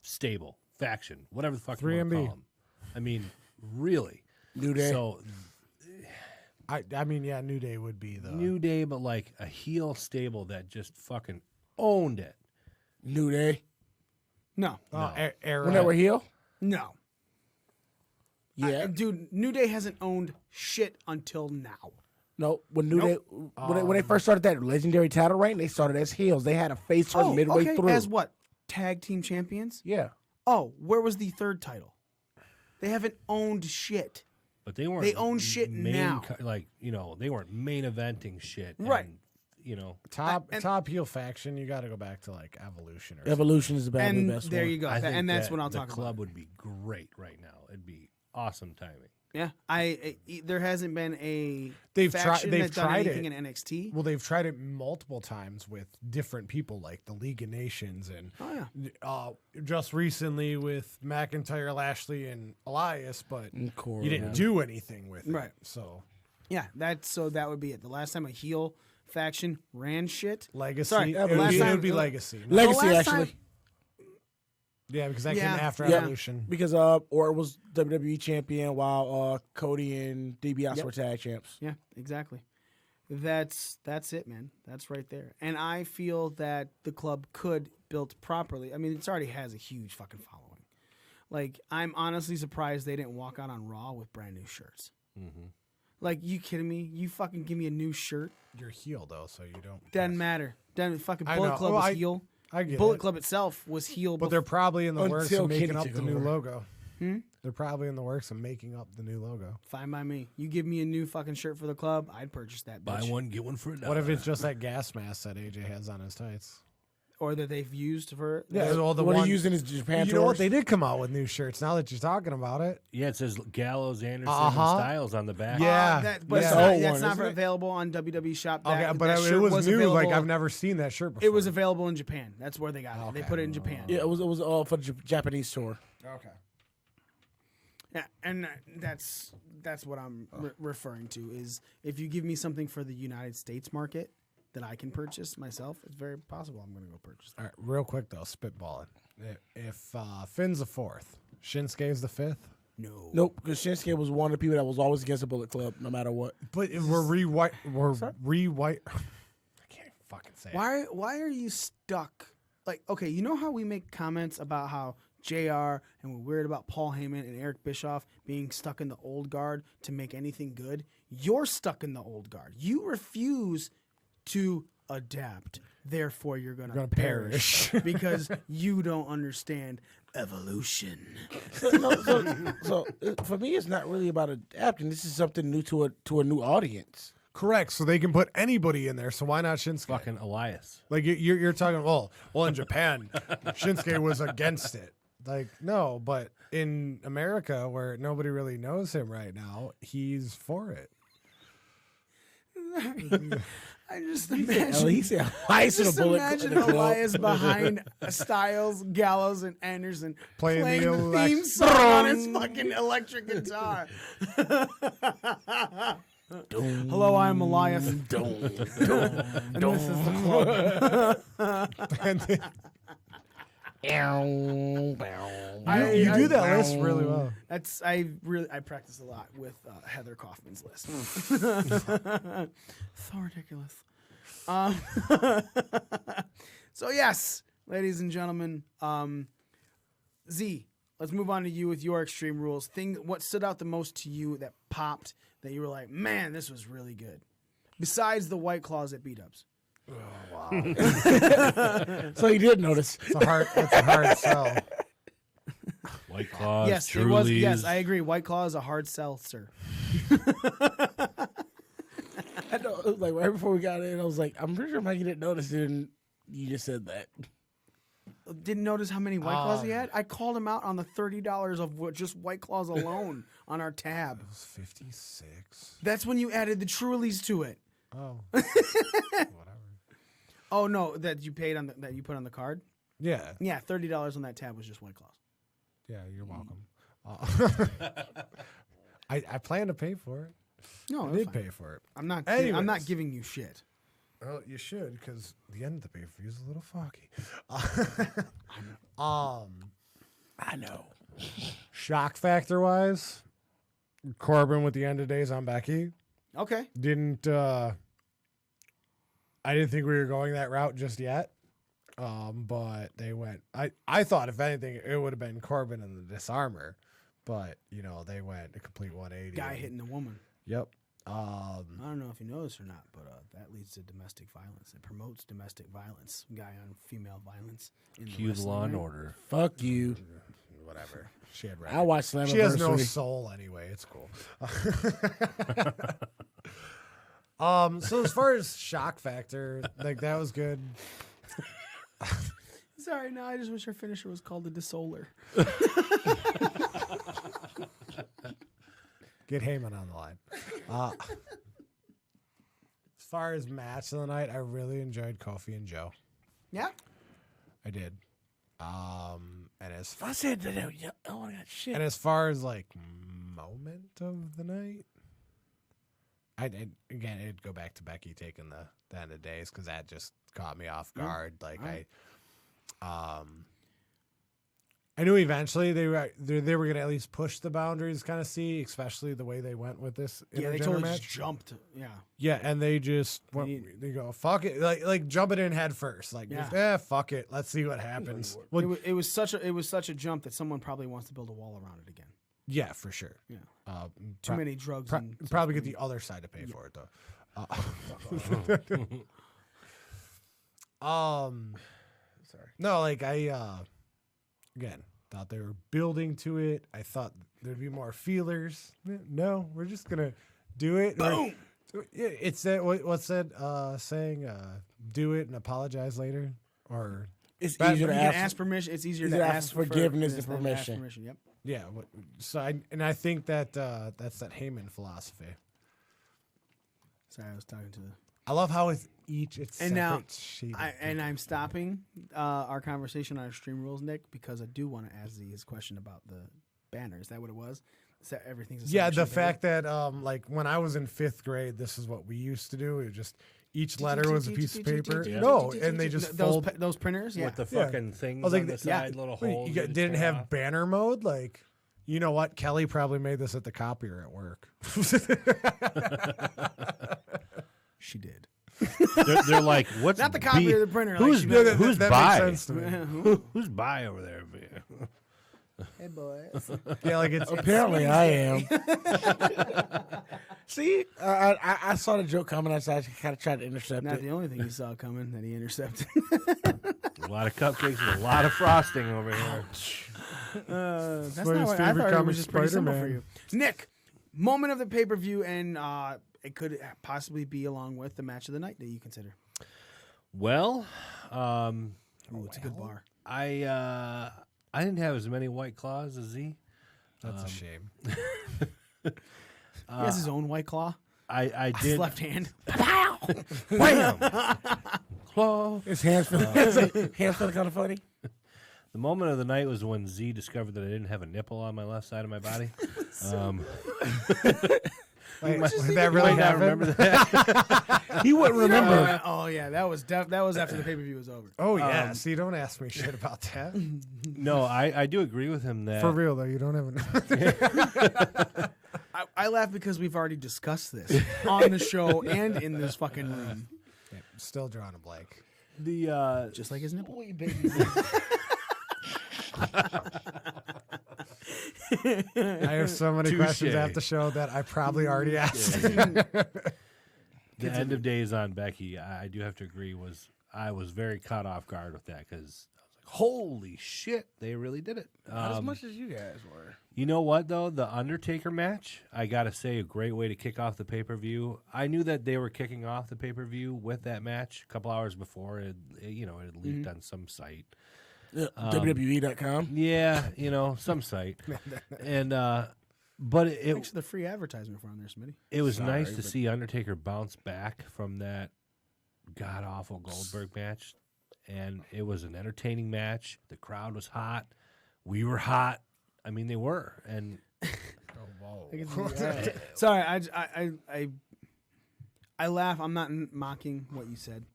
stable, faction, whatever the fuck you want to call them? I mean, really. New Day. So I mean, yeah, New Day would be the New Day, but like a heel stable that just fucking owned it. New Day. No. era. When they were heel? No. Yeah. Dude, New Day hasn't owned shit until now. No, when Day when they first started that legendary title reign, they started as heels. They had a face turn midway through. As what? Tag team champions? Yeah. Oh, where was the third title? They haven't owned shit. But they weren't. They own shit now. They weren't main eventing shit. Right. And, top heel faction, you got to go back to like Evolution or Evolution is about the best there one. you go. I think And that's what I'll talk The about. club would be great right now. It'd be awesome timing. Yeah, there hasn't been a They've faction tried that's done anything it in NXT. Well, they've tried it multiple times with different people, like the League of Nations, and just recently with McIntyre, Lashley, and Elias. But you didn't do anything with it, Right. So Yeah, that would be it. The last time a heel faction ran shit. Legacy. Sorry, it would be Legacy. Legacy, last actually. time- Yeah, because that came after Yeah. Evolution. Because Orton was WWE champion while Cody and DiBiase were tag champs. Yeah, exactly. That's it, man. That's right there. And I feel that the club could built properly. I mean, it already has a huge fucking following. Like, I'm honestly surprised they didn't walk out on Raw with brand new shirts. Mm-hmm. Like, you kidding me? You fucking give me a new shirt? You're heel though, so you don't. Doesn't matter. Fucking I Bullet know. Club Well, was heel. I get Bullet it. Club itself was heel. But they're probably in the works Until of making Kenny up took the new over. logo. Hmm? They're probably in the works of making up the new logo. Fine by me. You give me a new fucking shirt for the club, I'd purchase that bitch. Buy one, get one for $1. What if it's just that gas mask that AJ has on his tights? Or that they've used for... Yeah, well, the what one he used in his Japan You know what? tours? They did come out with new shirts. Now that you're talking about it, Yeah, it says Gallows, Anderson, Uh-huh. and Styles on the back. Yeah. But Yeah. it's The not, old that's one, not isn't it? available on WWE Shop. okay, That, but that it shirt was new. available, Like I've never seen that shirt before. It was available in Japan. That's where they got it. They Okay. put it in Japan. Yeah, it was all for the Japanese tour. Okay. Yeah, and that's what I'm referring to is if you give me something for the United States market that I can purchase myself, it's very possible I'm going to go purchase that. All right, real quick though, spitballing. If Finn's the fourth, Shinsuke's the fifth. No. Nope, because Shinsuke was one of the people that was always against the Bullet Club, no matter what. But we're rewhite. I can't fucking say it. Why are you stuck? Like, okay, you know how we make comments about how JR and we're weird about Paul Heyman and Eric Bischoff being stuck in the old guard to make anything good? You're stuck in the old guard. You refuse to adapt. Therefore, you're going to perish because you don't understand evolution. So for me, it's not really about adapting. This is something new to a new audience. Correct. So they can put anybody in there. So why not Shinsuke? Fucking Elias. Like you're talking. Well, in Japan, Shinsuke was against it. Like no, but in America, where nobody really knows him right now, he's for it. I just At imagine. least Elias in a Just Bullet imagine Club. Elias behind Styles, Gallows, and Anderson Playing the the theme song on his fucking electric guitar. Hello, I'm Elias. And this is the club. You do that list really well. I practice a lot with Heather Kaufman's list. So ridiculous. So yes, ladies and gentlemen, Z, let's move on to you with your Extreme Rules. What stood out the most to you that popped that you were like, man, this was really good. Besides the White Claws at B-Dubs. Oh, wow. So you did notice. It's a hard sell. White Claws, Yes, it was. Trulies. Yes, I agree. White Claw is a hard sell, sir. I know, it was like right before we got in, I was like, I'm pretty sure Mikey didn't notice it, and you just said that. Didn't notice how many White Claws he had? I called him out on the $30 of just White Claws alone on our tab. It was 56. That's when you added the Trulies to it. Oh. Whatever. Oh no, that you paid on that you put on the card? Yeah. Yeah, $30 on that tab was just White Claws. Yeah, you're welcome. I plan to pay for it. No, I that's did fine. pay for it. I'm not Anyways. giving you shit. Well, you should, because the end of the pay-per-view is a little foggy. I know. Shock factor-wise, Corbin with the end of days on Becky. Okay. I didn't think we were going that route just yet. But they went. I thought if anything, it would have been Corbin and the Disarmer, but they went a complete 180. Guy hitting a woman. Yep. I don't know if you know this or not, but that leads to domestic violence. It promotes domestic violence. Guy on female violence. Cue the Law and Order. Fuck you. Whatever. She had. I watched Slammiversary. She has no soul anyway. It's cool. So as far as shock factor, like that was good. Sorry, no, I just wish our finisher was called the Dissoler. Get Heyman on the line. As far as match of the night, I really enjoyed Kofi and Joe. Yeah? I did. And as I said that, oh, I got shit. and as far as like moment of the night, again it'd go back to Becky taking the end of days because that just caught me off guard. I knew eventually they were going to at least push the boundaries, kind of see, especially the way they went with this. Yeah, they totally just jumped. Yeah. Yeah, and they just went, they go fuck it, like jump it in head first, like fuck it, let's see what happens. Well, it was such a jump that someone probably wants to build a wall around it again. Yeah, for sure. Yeah. Too many drugs. Probably get the other side to pay for it though. Sorry. No, like I again thought they were building to it. I thought there'd be more feelers. No, we're just gonna do it. Boom. It's that what's that saying? Do it and apologize later, or it's easier to ask permission. It's easier to ask forgiveness than permission. Yep. Yeah. So I think that that's that Heyman philosophy. Sorry, I was talking to the. I love how it's and now shaded. I'm stopping our conversation on Extreme Rules, Nick, because I do want to ask his question about the banner. Is that what it was? Is that everything's the fact that like when I was in 5th grade, this is what we used to do. It just each letter was a piece of paper. No, and they just those printers, with the fucking things on the side, little holes. You didn't have banner mode, like. You know what? Kelly probably made this at the copier at work. She did. They're like, what's not the copier, the printer? Who's that by? Makes sense to me. Who's by over there? Hey boys. Yeah, like it's apparently I am. See, I saw the joke coming. I kind of tried to intercept Not it. the only thing he saw coming that he intercepted. A lot of cupcakes and a lot of frosting over here. That's not what I thought. It was just pretty simple for you, Nick. Moment of the pay-per-view, and it could possibly be along with the match of the night that you consider. Well, it's a good bar. I didn't have as many White Claws as Z. That's a shame. He has his own White Claw. I did. His left hand. Wham! Claw. His hands feeling kind of funny. The moment of the night was when Z discovered that I didn't have a nipple on my left side of my body. Wait, that really happened? Remember that? He wouldn't remember. Oh yeah, that was after the pay-per-view was over. Oh yeah. See, don't ask me shit about that. No, I do agree with him that For real though, you don't have I laugh because we've already discussed this on the show and in this fucking room. Yeah, still drawing a blank. The just like his nipple. I have so many questions at the show that I probably already asked. The end of days on Becky, I do have to agree, I was very caught off guard with that because I was like, holy shit, they really did it. Not as much as you guys were. You know what, though? The Undertaker match, I got to say, a great way to kick off the pay-per-view. I knew that they were kicking off the pay-per-view with that match a couple hours before. It had leaked on some site. WWE.com. Yeah, some site. And but thanks for the free advertisement for on there, Smitty. It was nice to see Undertaker bounce back from that god awful Goldberg match, and it was an entertaining match. The crowd was hot. We were hot. I mean, they were. And sorry, I laugh. I'm not mocking what you said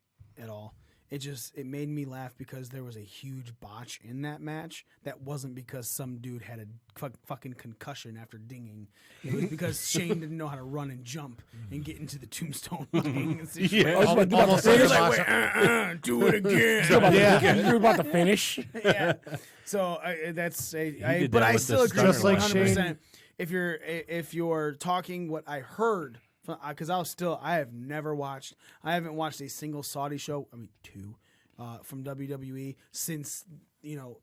at all. it made me laugh because there was a huge botch in that match. That wasn't because some dude had a fucking concussion after dinging. It was because Shane didn't know how to run and jump and get into the tombstone. Almost Do it again. You're about to finish. Yeah. So that's did but that I with still the agree Just with like 100%. Shane- If you're talking what I heard, because I haven't watched a single Saudi show. I mean, two from WWE since the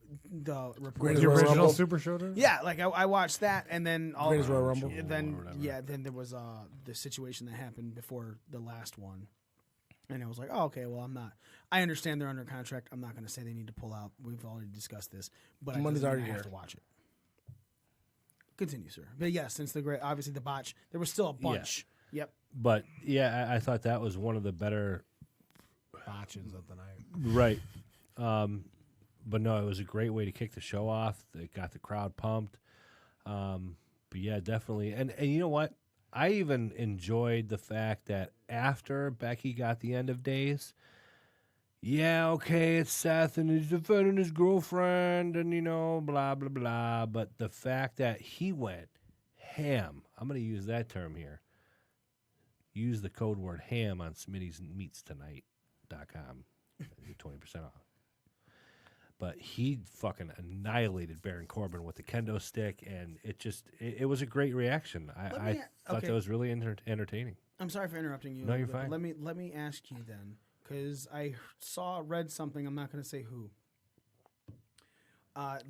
original Super Show. Yeah, like I watched that, and then Greatest Royal Rumble. Then there was the situation that happened before the last one, and I was like, oh, okay, well, I understand they're under contract. I'm not going to say they need to pull out. We've already discussed this, but Monday's already I have here. to watch it. Continue, sir. But yeah, since obviously the botch, there was still a bunch. Yeah. Yep. But yeah, I thought that was one of the better. Botches of the night. Right. But no, it was a great way to kick the show off. It got the crowd pumped. But yeah, definitely. And you know what? I even enjoyed the fact that after Becky got the end of days, yeah, okay, it's Seth and he's defending his girlfriend and, blah, blah, blah. But the fact that he went ham, I'm going to use that term here. Use the code word ham on Smitty'sMeatsTonight.com. 20% off. But he fucking annihilated Baron Corbin with the kendo stick, and it was a great reaction. I thought that was really entertaining. I'm sorry for interrupting you. No, you're fine. Let me ask you then, because I read something. I'm not going to say who.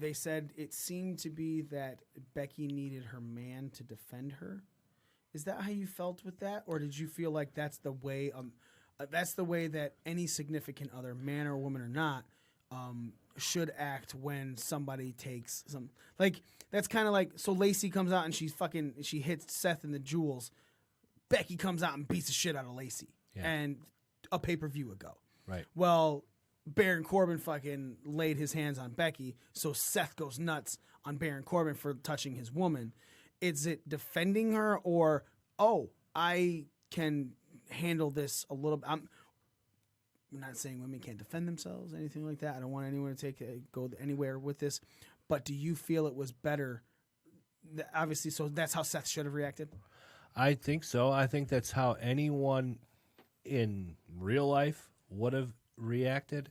They said it seemed to be that Becky needed her man to defend her. Is that how you felt with that, or did you feel like that's the way that any significant other, man or woman or not, should act when somebody takes some, like, that's kind of like, so Lacey comes out and she hits Seth in the jewels. Becky comes out and beats the shit out of Lacey. Yeah. And a pay-per-view ago. Right. Well, Baron Corbin fucking laid his hands on Becky, so Seth goes nuts on Baron Corbin for touching his woman. Is it defending her, or, I can handle this a little bit? I'm not saying women can't defend themselves, anything like that. I don't want anyone to go anywhere with this. But do you feel it was better? Obviously, so that's how Seth should have reacted? I think so. I think that's how anyone in real life would have reacted.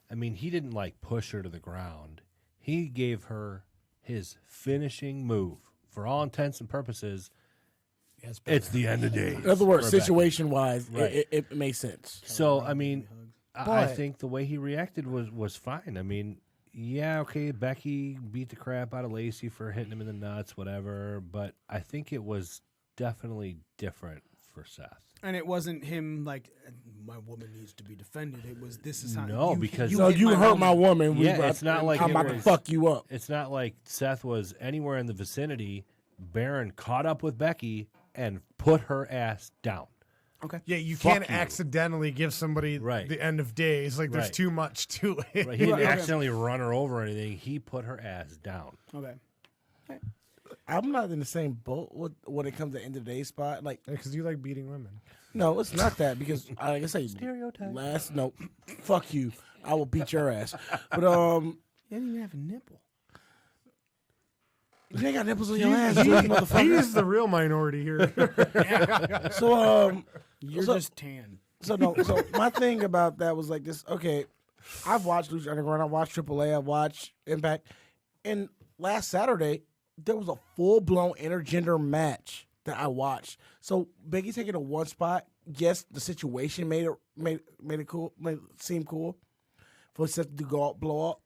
I mean, he didn't push her to the ground. He gave her his finishing move. For all intents and purposes, it's the end of days. In other words, situation-wise, right. it makes sense. So, I mean, I think the way he reacted was fine. I mean, yeah, okay, Becky beat the crap out of Lacey for hitting him in the nuts, whatever, but I think it was definitely different for Seth. And it wasn't him like, my woman needs to be defended. It was, this is how you hurt my woman. Yeah, it's not like I'm about to fuck you up. It's not like Seth was anywhere in the vicinity. Baron caught up with Becky and put her ass down. Okay. Yeah, you can't accidentally give somebody the end of days. Like, there's too much to it. Right. He didn't accidentally run her over or anything. He put her ass down. Okay. I'm not in the same boat when it comes to end of day spot. Like, because you like beating women. No, it's not that. Because like I say, stereotype. Fuck you. I will beat your ass. But you didn't even have a nipple. You ain't got nipples on your ass, motherfucker. He's the real minority here. Yeah. So you're just tan. So my thing about that was like this. Okay, I've watched Lucha Underground. I watched AAA. I watched Impact. And last Saturday, there was a full-blown intergender match that I watched. So Becky taking a one spot. Yes, the situation made it cool, made it seem cool for Seth to go out, blow up.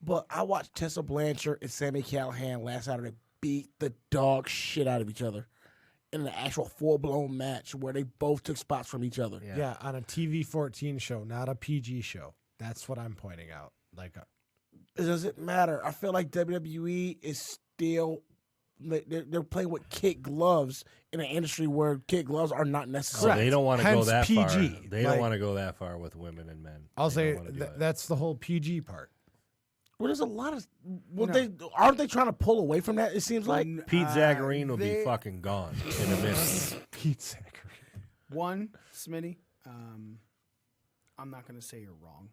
But I watched Tessa Blanchard and Sami Callihan last Saturday beat the dog shit out of each other in an actual full-blown match where they both took spots from each other. Yeah, on a TV-14 show, not a PG show. That's what I'm pointing out. It doesn't matter. I feel like WWE is still they're playing with kid gloves in an industry where kid gloves are not necessary. They don't want to go that PG. far. They don't want to go that far with women and men. I'll say that's the whole PG part. Well, there's a lot of. Aren't they trying to pull away from that? It seems like Pete Zagarine will be fucking gone in a minute. Pete Zagarine. One, Smitty. I'm not going to say you're wrong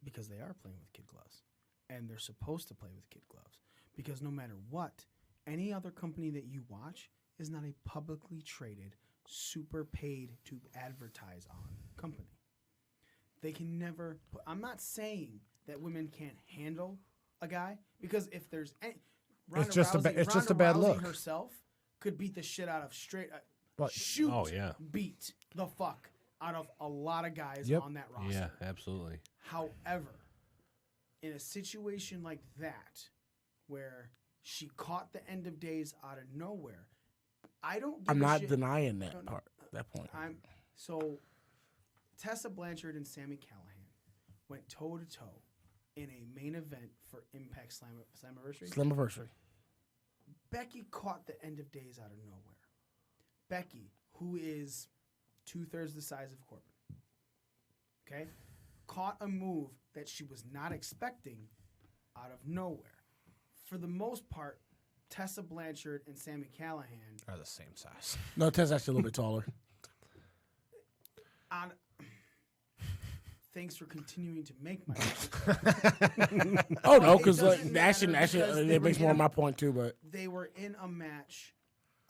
because they are playing with kid gloves. And they're supposed to play with kid gloves. Because no matter what, any other company that you watch is not a publicly traded, super paid to advertise on company. They can never... I'm not saying that women can't handle a guy, because if there's... It's just a bad look. Herself could beat the shit out of straight... What? Beat the fuck out of a lot of guys on that roster. Yeah, absolutely. However, in a situation like that, where she caught the end of days out of nowhere, I don't give I'm a not shit. denying that part, that point. So Tessa Blanchard and Sami Callihan went toe-to-toe in a main event for Impact Slammiversary. Slammiversary. Becky caught the end of days out of nowhere. Becky, who is 2/3 the size of Corbin, okay, caught a move that she was not expecting out of nowhere. For the most part, Tessa Blanchard and Sami Callihan are the same size. No, Tessa's actually a little bit taller. Thanks for continuing to make my Oh, no, because actually, it makes more of my point, too. But they were in a match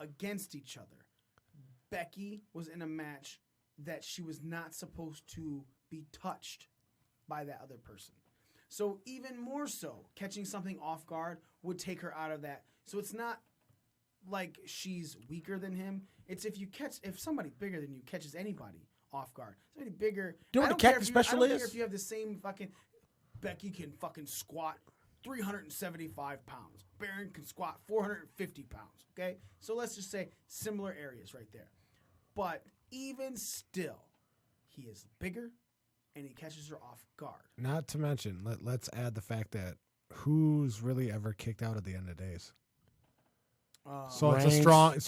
against each other. Becky was in a match that she was not supposed to be touched by that other person. So even more so, catching something off guard would take her out of that. So it's not like she's weaker than him. It's if somebody bigger than you catches anybody off guard, somebody bigger. Do you know what the cactus special is? I don't care if you have the same fucking... Becky can fucking squat 375 pounds. Baron can squat 450 pounds, okay? So let's just say similar areas right there. But even still, he is bigger, and he catches her off guard. Not to mention, let's add the fact that who's really ever kicked out at the end of days? So Reigns.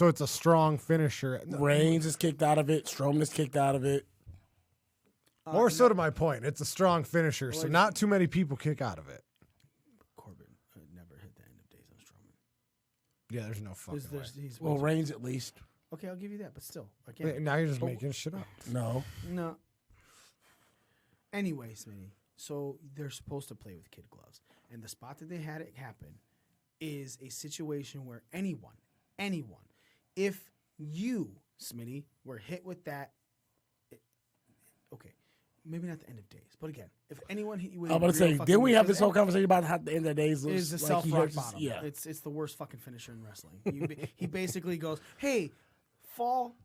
it's a strong finisher. Reigns is kicked out of it. Strowman is kicked out of it. More so to my point, it's a strong finisher, so not too many people kick out of it. Corbin never hit the end of days on Strowman. Yeah, there's no fucking way. Well, Reigns at least. Okay, I'll give you that, but still. Wait, now you're just making shit up. No. Anyway, Smitty, so they're supposed to play with kid gloves. And the spot that they had it happen is a situation where anyone, if you, Smitty, were hit with that, okay, maybe not the end of days, but again, if anyone hit you with I'm going to say, didn't we have this whole conversation about how the end of days was? Is the like self-rock bottom. Yeah. It's the worst fucking finisher in wrestling. He basically goes, hey, fall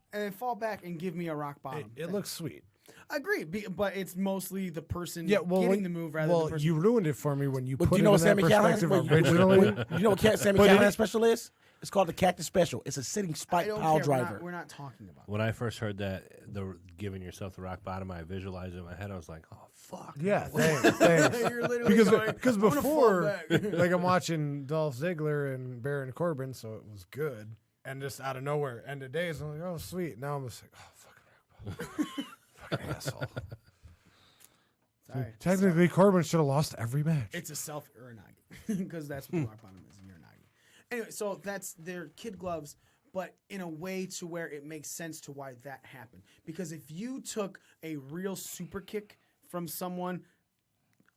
back and give me a rock bottom. It looks sweet. I agree, but it's mostly the person well, getting the move rather than the person. You ruined it for me when you put you it know in that perspective originally. You know what Sami Callihan's special is? It's called the cactus special. It's a sitting spike pile driver. We're not talking about When I first heard that, the giving yourself the rock bottom, I visualized it in my head. I was like, oh, fuck. Yeah, thanks. You're literally because before, like I'm watching Dolph Ziggler and Baron Corbin, so it was good. And just out of nowhere, end of days, I'm like, oh, sweet. Now I'm just like, oh, fucking rock bottom. Fucking asshole. Sorry. Technically, Corbin should have lost every match. It's a self-uranagi because that's what the rock bottom is, uranagi. Anyway, so that's their kid gloves, but in a way to where it makes sense to why that happened. Because if you took a real super kick from someone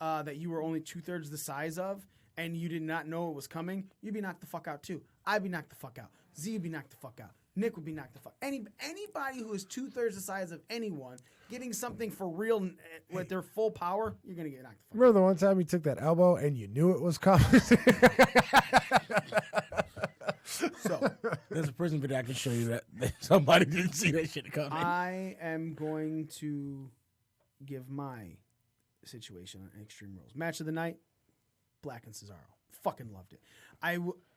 that you were only 2/3 the size of and you did not know it was coming, you'd be knocked the fuck out too. I'd be knocked the fuck out. Z would be knocked the fuck out. Nick would be knocked the fuck. Anybody who is 2/3 the size of anyone getting something for real with their full power, you're gonna get knocked the fuck out. Remember the one time you took that elbow and you knew it was coming? So there's a prison video I can show you that somebody didn't see that shit coming. I am going to give my situation on Extreme Rules. Match of the night, Black and Cesaro. Fucking loved it.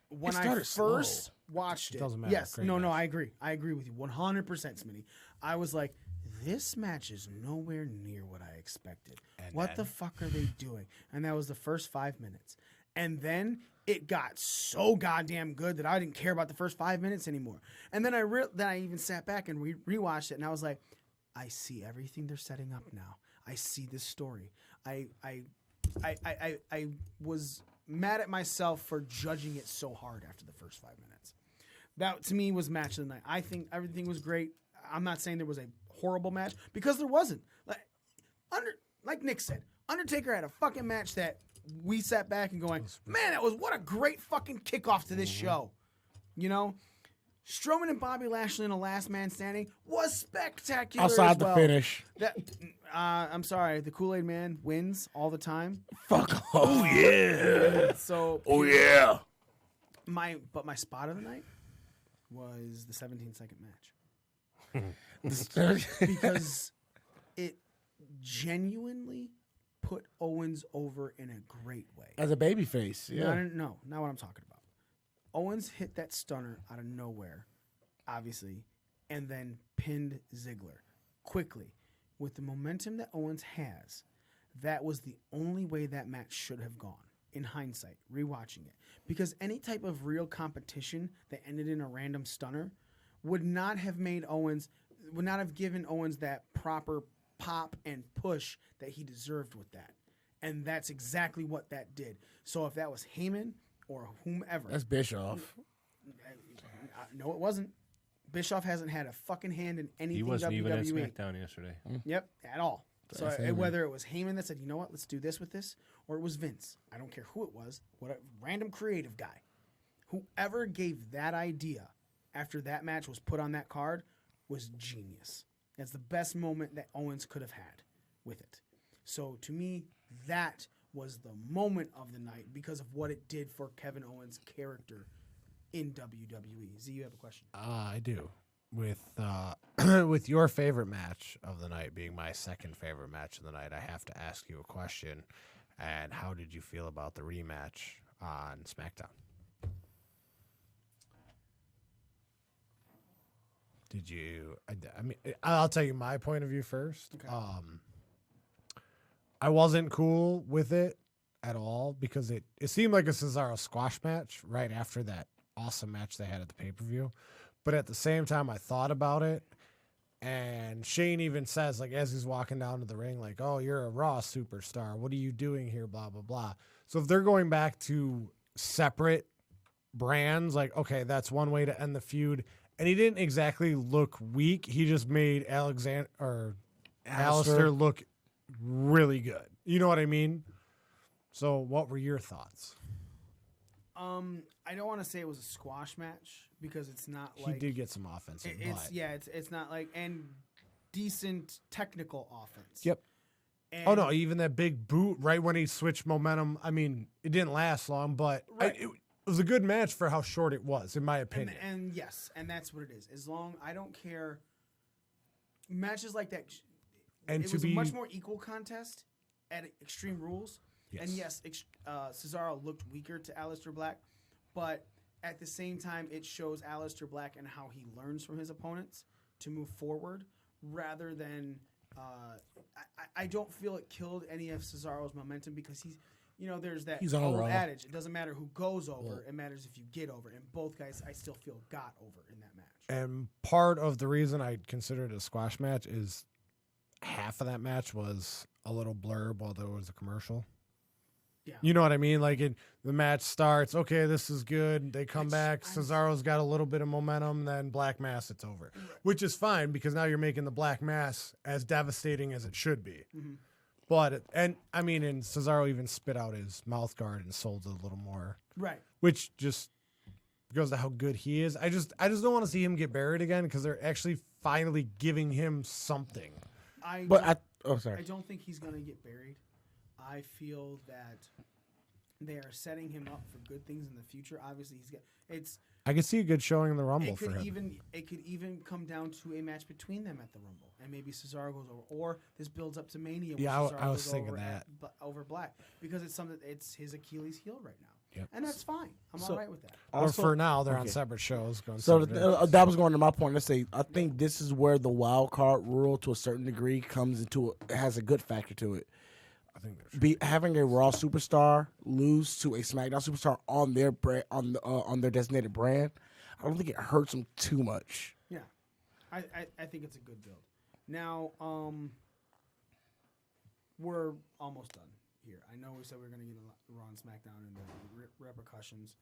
When I first watched it, doesn't matter. yes, Great no, match. I agree. I agree with you 100%, Smitty. I was like, this match is nowhere near what I expected. What the fuck are they doing? And that was the first 5 minutes. And then it got so goddamn good that I didn't care about the first 5 minutes anymore. And then I even sat back and rewatched it, and I was like, I see everything they're setting up now. I see this story. I was mad at myself for judging it so hard after the first 5 minutes. That, to me, was match of the night. I think everything was great. I'm not saying there was a horrible match, because there wasn't. Like, like Nick said, Undertaker had a fucking match that we sat back and going, man, what a great fucking kickoff to this show. You know? Strowman and Bobby Lashley in a last man standing was spectacular. Outside as well. the finish. I'm sorry, the Kool-Aid Man wins all the time. Fuck off. Oh yeah. So Oh yeah. my spot of the night was the 17-second match. Because it genuinely put Owens over in a great way. As a babyface, yeah. No, not what I'm talking about. Owens hit that stunner out of nowhere, obviously, and then pinned Ziggler quickly. With the momentum that Owens has, that was the only way that match should have gone, in hindsight, rewatching it. Because any type of real competition that ended in a random stunner would not have given Owens that proper pop and push that he deserved with that. And that's exactly what that did. So if that was Heyman or whomever. That's Bischoff. No, it wasn't. Bischoff hasn't had a fucking hand in anything He wasn't WWE. even at SmackDown yesterday. Yep, at all. So That's Heyman. whether it was Heyman that said, you know what, let's do this with this, or it was Vince. I don't care who it was. What a random creative guy. Whoever gave that idea after that match was put on that card was genius. That's the best moment that Owens could have had with it. So to me, that was the moment of the night because of what it did for Kevin Owens' character in WWE. Z, you have a question? I do. With with your favorite match of the night being my second favorite match of the night, I have to ask you a question. And how did you feel about the rematch on SmackDown? Did you? I mean, I'll tell you my point of view first. Okay. I wasn't cool with it at all because it seemed like a Cesaro squash match right after that awesome match they had at the pay-per-view. But at the same time, I thought about it, and Shane even says, like, as he's walking down to the ring, like, oh, you're a Raw superstar. What are you doing here? Blah, blah, blah. So if they're going back to separate brands, like, okay, that's one way to end the feud. And he didn't exactly look weak. He just made Alistair look really good. You know what I mean? So what were your thoughts? I don't want to say it was a squash match because it's not He like did get some offensive. it's not like and decent technical offense. Yep. And Oh no, even that big boot right when he switched momentum. I mean, it didn't last long, but Right. it was a good match for how short it was, in my opinion. And yes, and that's what it is. As long I don't care. Matches like that. And it to was be a much more equal contest at Extreme Rules. Yes. And yes, Cesaro looked weaker to Aleister Black, but at the same time, it shows Aleister Black and how he learns from his opponents to move forward rather than. I don't feel it killed any of Cesaro's momentum because he's, there's that He's on old Raw. adage. It doesn't matter who goes over; it matters if you get over. And both guys, I still feel got over in that match. And part of the reason I considered it a squash match is half of that match was a little blurb while there was a commercial. Yeah. You know what I mean? Like the match starts, okay, this is good. They come back. Cesaro's got a little bit of momentum. Then Black Mass, it's over, which is fine because now you're making the Black Mass as devastating as it should be. Mm-hmm. But and Cesaro even spit out his mouth guard and sold it a little more, Right. which just goes to how good he is. I just don't want to see him get buried again because they're actually finally giving him something. I sorry. don't think he's going to get buried. I feel that they are setting him up for good things in the future. Obviously, I could see a good showing in the Rumble for him. It could even come down to a match between them at the Rumble, and maybe Cesaro goes over, or this builds up to Mania. Yeah, where Cesaro I was goes thinking over that. over Black because it's his Achilles heel right now, Yep. and that's fine. I'm all right with that. Or Also- for now, they're on okay. separate shows. Going So separate days. that was going to my point. Let's say I think this is where the wild card rule, to a certain degree, comes into it. Has a good factor to it. I think there's Having a Raw superstar lose to a SmackDown superstar on their brand, on their designated brand, I don't think it hurts them too much. Yeah, I think it's a good build. Now, we're almost done here. I know we said we were going to get a Raw and SmackDown and the repercussions.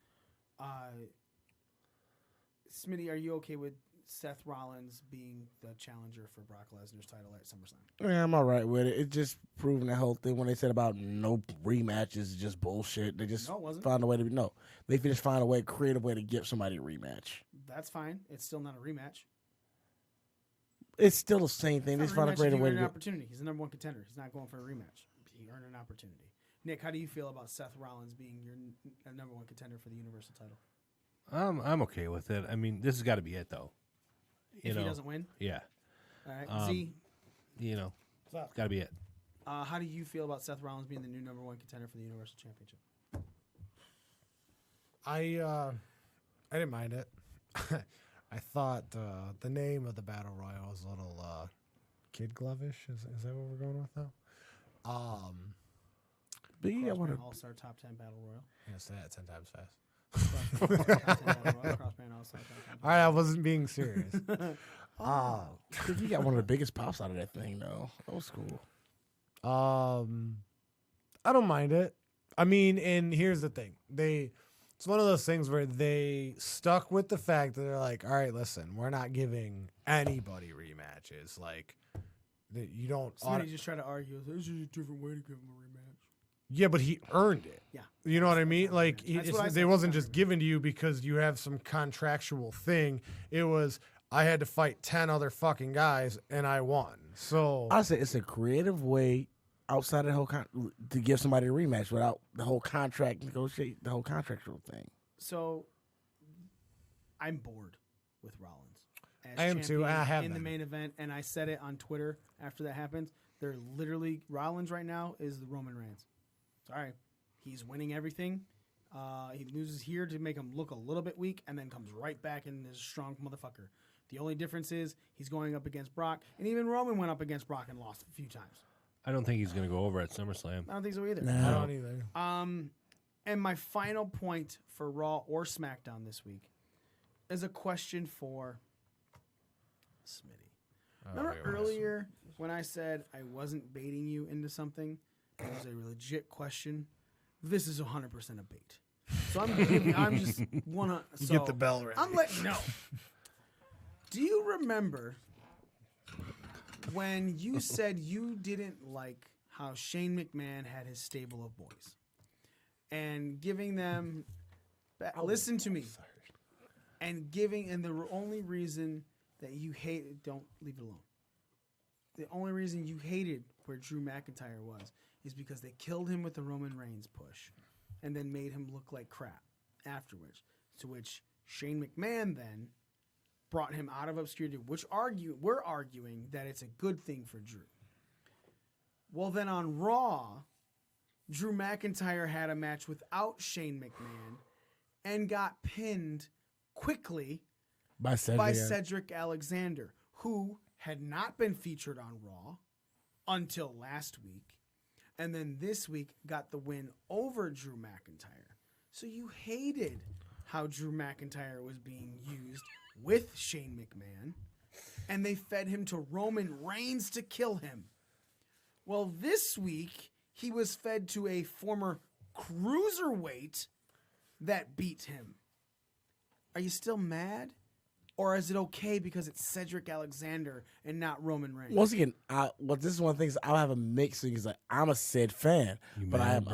Smitty, are you okay with Seth Rollins being the challenger for Brock Lesnar's title at SummerSlam? Yeah, I'm all right with it. It's just proving the whole thing when they said about no rematches is just bullshit. They just No, it wasn't. found a way to no. They just find a creative way to give somebody a rematch. That's fine. It's still not a rematch. It's still the same thing. They It's just not a found a rematch if creative you way earn to an do it. opportunity. He's the number one contender. He's not going for a rematch. He earned an opportunity. Nick, how do you feel about Seth Rollins being your number one contender for the Universal title? I'm okay with it. I mean, this has got to be it, though. If he doesn't win? Yeah. All right. Z, It's got to be it. how do you feel about Seth Rollins being the new number one contender for the Universal Championship? I didn't mind it. I thought the name of the battle royal was a little kid glovish. Is that what we're going with now? But you got one Crossband All-Star Top 10 Battle Royal. Yeah, say that 10 times fast. Crossband All-Star Top 10 All right, I wasn't being serious. you got one of the biggest pops out of that thing, though. That was cool. I don't mind it. I mean, and here's the thing. It's one of those things where they stuck with the fact that they're like, all right, listen, we're not giving anybody rematches. Like, you don't. Somebody just try to argue, this is a different way to give him a rematch. Yeah, but he earned it. Yeah. You know what I mean? Like, they wasn't just given. given to you because you have some contractual thing. It was, I had to fight 10 other fucking guys, and I won. So I say it's a creative way outside of the whole to give somebody a rematch without the whole contract negotiate, the whole contractual thing. So, I'm bored with Rollins. As I am too. I have in the been. main event, and I said it on Twitter after that happened. They're literally Rollins right now is the Roman Reigns. Sorry, he's winning everything. He loses here to make him look a little bit weak, and then comes right back and is a strong motherfucker. The only difference is he's going up against Brock, and even Roman went up against Brock and lost a few times. I don't think he's going to go over at SummerSlam. I don't think so either. No. I don't either. And my final point for Raw or SmackDown this week is a question for Smitty. Remember earlier when I said I wasn't baiting you into something? It was a legit question. This is 100% a bait. So I'm just wanna. You so get the bell ready. I'm letting you know. Do you remember when you said you didn't like how Shane McMahon had his stable of boys and giving them? Listen to me. And the only reason that you hate, don't leave it alone. The only reason you hated where Drew McIntyre was is because they killed him with the Roman Reigns push and then made him look like crap afterwards. To which Shane McMahon then brought him out of obscurity, which we're arguing that it's a good thing for Drew. Well, then on Raw, Drew McIntyre had a match without Shane McMahon and got pinned quickly by Cedric Alexander, who had not been featured on Raw until last week, and then this week got the win over Drew McIntyre. So you hated how Drew McIntyre was being used with Shane McMahon, and they fed him to Roman Reigns to kill him. Well, this week, he was fed to a former cruiserweight that beat him. Are you still mad? Or is it okay because it's Cedric Alexander and not Roman Reigns? Once again, this is one of the things I'll have a mix because like, I'm a Ced fan, but I'm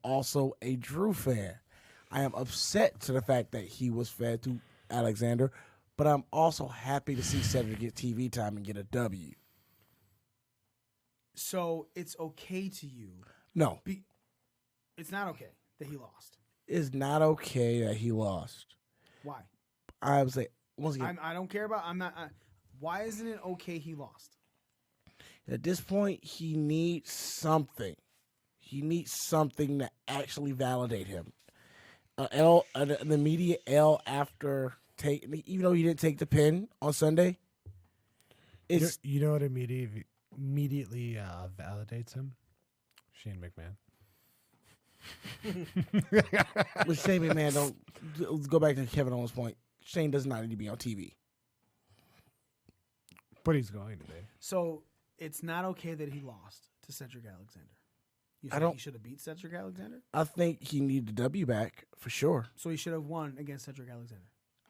also a Drew fan. I am upset to the fact that he was fed to Alexander, but I'm also happy to see Cedric get TV time and get a W. So it's okay to you? No. It's not okay that he lost. It's not okay that he lost. Why? I would say, once again, I don't care about. I'm not. Why isn't it okay he lost? At this point, he needs something. He needs something to actually validate him. The media L after even though he didn't take the pin on Sunday. It's you know what immediately validates him? Shane McMahon. With Shane McMahon, don't go back to Kevin Owens' point. Shane does not need to be on TV. But he's going to be. So it's not okay that he lost to Cedric Alexander. You think he should have beat Cedric Alexander? I think he needed the W back for sure. So he should have won against Cedric Alexander.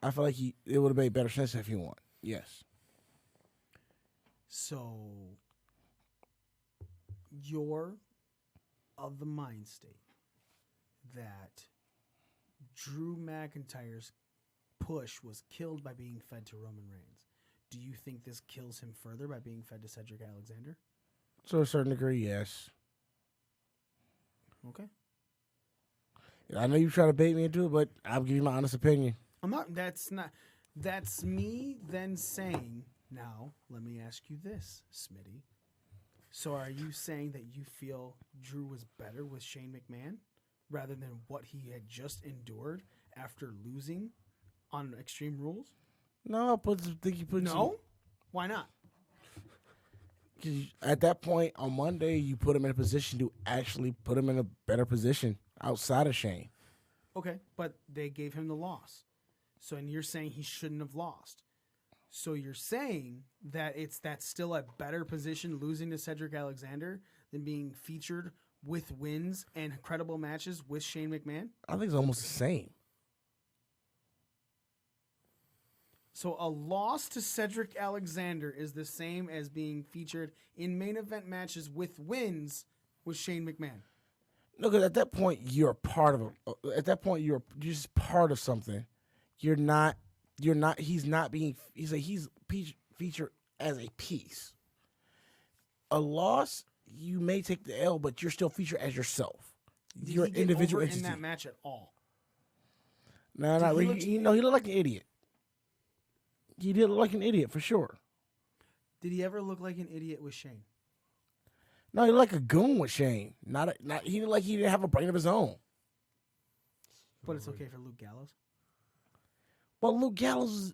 I feel like it would have made better sense if he won. Yes. So you're of the mind state that Drew McIntyre's push was killed by being fed to Roman Reigns. Do you think this kills him further by being fed to Cedric Alexander? To a certain degree, yes. Okay. I know you try to bait me into it, but I'll give you my honest opinion. That's me then saying, now, let me ask you this, Smitty. So are you saying that you feel Drew was better with Shane McMahon rather than what he had just endured after losing on Extreme Rules? No, No? Why not? Because at that point on Monday, you put him in a position to actually put him in a better position outside of Shane. Okay, but they gave him the loss. So, and you're saying he shouldn't have lost. So you're saying that that's still a better position losing to Cedric Alexander than being featured with wins and credible matches with Shane McMahon? I think it's almost the same. So a loss to Cedric Alexander is the same as being featured in main event matches with wins with Shane McMahon. No, because at that point you're part of at that point you're just part of something. You're not. He's not being. He's featured as a piece. A loss, you may take the L, but you're still featured as yourself. You're an individual over entity. in that match at all? No, not really. He looked like an idiot. He did look like an idiot for sure. Did he ever look like an idiot with Shane? No, he looked like a goon with Shane. He looked like he didn't have a brain of his own. But it's okay for Luke Gallows. Well, Luke Gallows,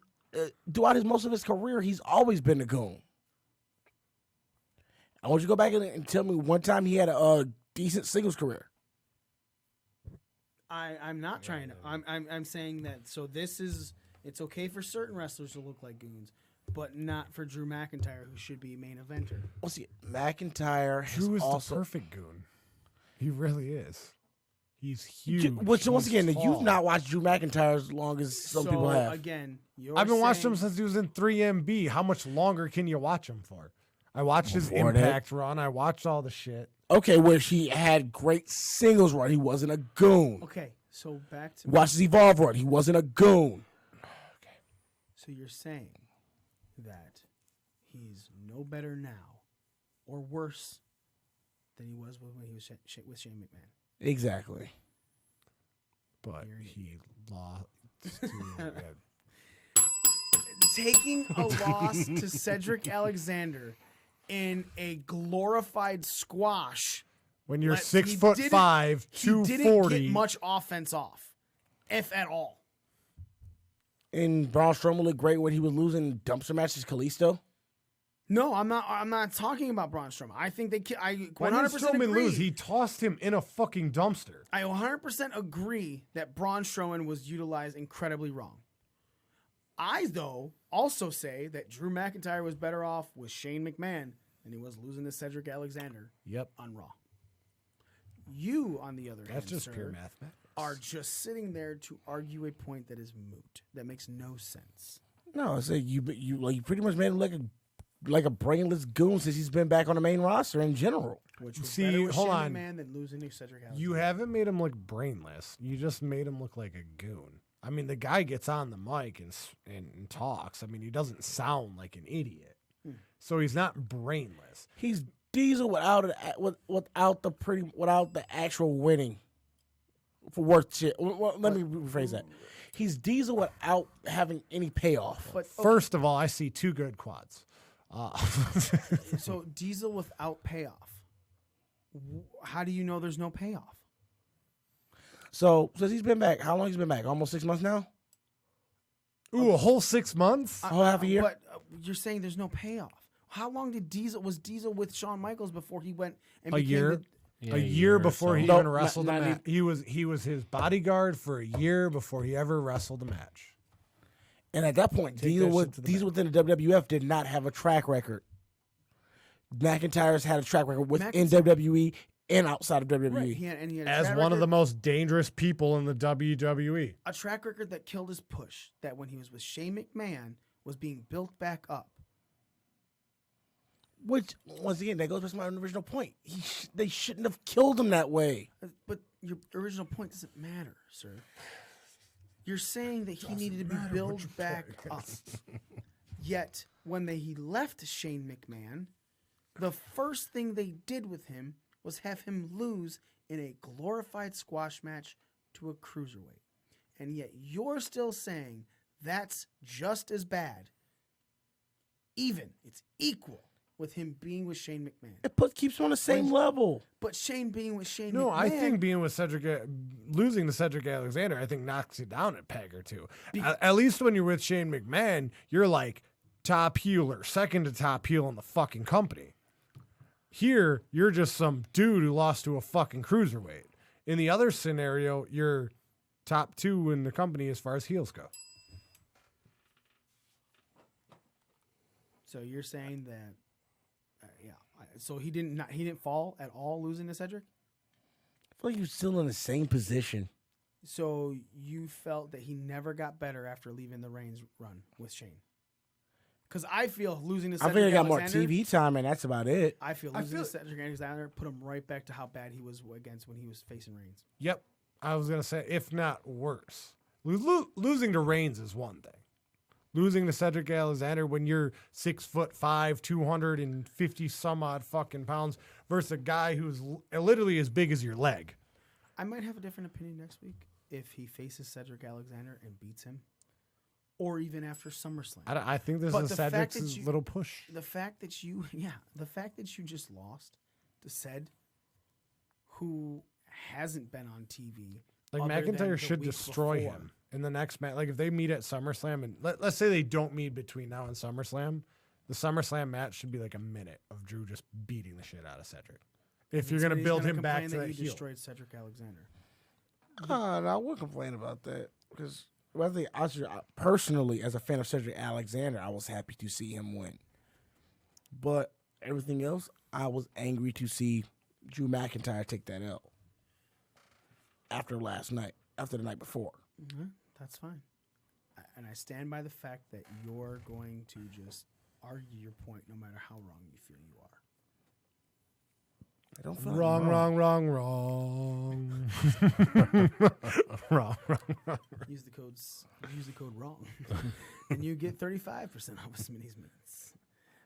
throughout most of his career, he's always been a goon. I want you to go back and tell me one time he had a decent singles career. I'm not trying to. I'm saying that. So it's okay for certain wrestlers to look like goons, but not for Drew McIntyre, who should be main eventer. Well, see, McIntyre Drew is also the perfect goon. He really is. He's huge. Which once again, tall. you've not watched Drew McIntyre as long as some people have. Again, I've been watching him since he was in 3MB. How much longer can you watch him for? I watched his Impact run. I watched all the shit. Okay, where he had great singles run. He wasn't a goon. Okay, so back to watch his Evolve run. He wasn't a goon. Okay. So you're saying that he's no better now or worse than he was when he was with Shane McMahon. Exactly. But he lost. Taking a loss to Cedric Alexander in a glorified squash. When you're 6'5", 240, he didn't get much offense off, if at all. And Braun Strowman looked great when he was losing dumpster matches Kalisto. No, I'm not talking about Braun Strowman. I think I 100% when Strowman agree. lose, he tossed him in a fucking dumpster. I 100% agree that Braun Strowman was utilized incredibly wrong. I, though, also say that Drew McIntyre was better off with Shane McMahon than he was losing to Cedric Alexander on Raw. You, on the other hand, that's just pure mathematics, are just sitting there to argue a point that is moot, that makes no sense. No, I say you pretty much made him like a brainless goon since he's been back on the main roster in general. Which was better with Shane McMahon than losing to Cedric Alexander. You haven't made him look brainless. You just made him look like a goon. I mean, the guy gets on the mic and talks. I mean, he doesn't sound like an idiot. So he's not brainless. He's Diesel without the actual winning for worth shit. Well, let me rephrase that. He's Diesel without having any payoff. But first of all, I see two good quads. So Diesel without payoff. How do you know there's no payoff? So since he's been back, how long he's been back? Almost 6 months now. Ooh, a whole 6 months? A whole half a year. But you're saying there's no payoff. How long was Diesel with Shawn Michaels before he went and a year? Yeah, a year before he even wrestled a match. He was his bodyguard for a year before he ever wrestled a match. And at that point, Diesel within the WWF did not have a track record. McIntyre's had a track record within WWE and outside of WWE. Right. He had a As track one of record- the most dangerous people in the WWE. a track record that killed his push, that when he was with Shane McMahon was being built back up. Which, once again, that goes back to my original point. They shouldn't have killed him that way. But your original point doesn't matter, sir. You're saying that he needed to be built back up. Yet, when he left Shane McMahon, the first thing they did with him was have him lose in a glorified squash match to a cruiserweight. And yet you're still saying that's just as bad. It's equal with him being with Shane McMahon. It keeps him on the same level. But Shane being with Shane No, McMahon... I think being with losing to Cedric Alexander, I think knocks you down a peg or two. At least when you're with Shane McMahon, you're like top heel or second to top heel in the fucking company. Here, you're just some dude who lost to a fucking cruiserweight. In the other scenario, you're top 2 in the company as far as heels go. So you're saying that, So he didn't fall at all, losing to Cedric. I feel like he was still in the same position. So you felt that he never got better after leaving the Reigns run with Shane. Because I feel losing to Cedric I think he got more Alexander- TV time, and that's about it. I feel losing to Cedric Alexander put him right back to how bad he was against when he was facing Reigns. Yep. I was going to say, if not worse. Losing to Reigns is one thing. Losing to Cedric Alexander when you're 6'5", 250 some odd fucking pounds versus a guy who's literally as big as your leg. I might have a different opinion next week if he faces Cedric Alexander and beats him, or even after SummerSlam. I think this But is the fact Cedric's that you- little push. The fact that you just lost to Ced, who hasn't been on TV. Like other than McIntyre the should week destroy before. him in the next match. Like if they meet at SummerSlam, and let's say they don't meet between now and SummerSlam, the SummerSlam match should be like a minute of Drew just beating the shit out of Cedric. If you're So going to he's build gonna him back complain to that that you heel. destroyed Cedric Alexander. No, I wouldn't complain about that because personally, as a fan of Cedric Alexander, I was happy to see him win. But everything else, I was angry to see Drew McIntyre take that L after the night before. Mm-hmm. That's fine. And I stand by the fact that you're going to just argue your point no matter how wrong you feel you are. I don't feel Wrong. Use the code wrong, and you get 35% off of Smitty's minutes.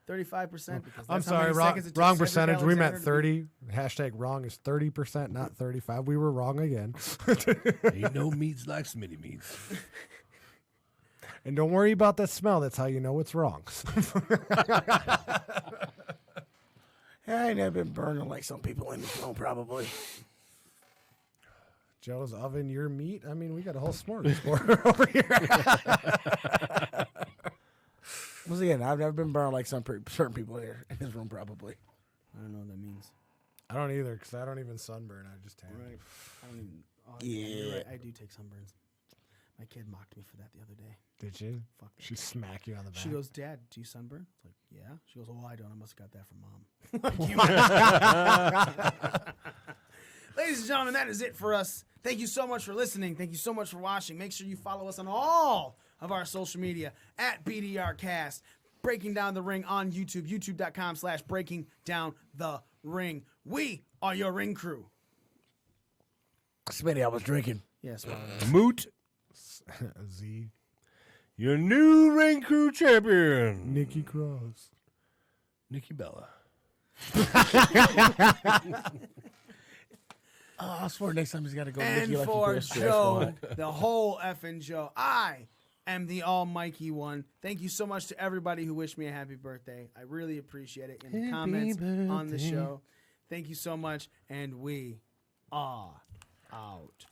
35% because I'm that's how sorry, many wrong seconds it took wrong Cedric percentage. We meant Alexander to beat- 30. Hashtag wrong is 30%, not 35. We were wrong again. Ain't no meats like Smitty meats. And don't worry about that smell. That's how you know it's wrong. I ain't never been burning like some people in this room, probably. Joe's oven, your meat. I mean, we got a whole smorgasbord over here. Once again, I've never been burned like certain people here in this room, probably. I don't know what that means. I don't either because I don't even sunburn. I just tan. Right. I don't even. Oh, Yeah. You're right. I do take sunburns. My kid mocked me for that the other day. Did she? Fuck. She smack you on the back. She goes, "Dad, do you sunburn?" It's like, "Yeah." She goes, "Oh, I don't. I must have got that from Mom." Ladies and gentlemen, that is it for us. Thank you so much for listening. Thank you so much for watching. Make sure you follow us on all of our social media at BDRcast. Breaking Down the Ring on YouTube, youtube.com/Breaking Down the Ring. We are your ring crew. Smitty, I was drinking. Yes, well, Moot, Z. your new ring crew champion, Nikki Cross. Nikki Bella. I swear next time he's got to go. and Nikki for Electric Joe, the whole effing Joe, I am the almighty one. Thank you so much to everybody who wished me a happy birthday. I really appreciate it in the comments on the show. Thank you so much, and we are out.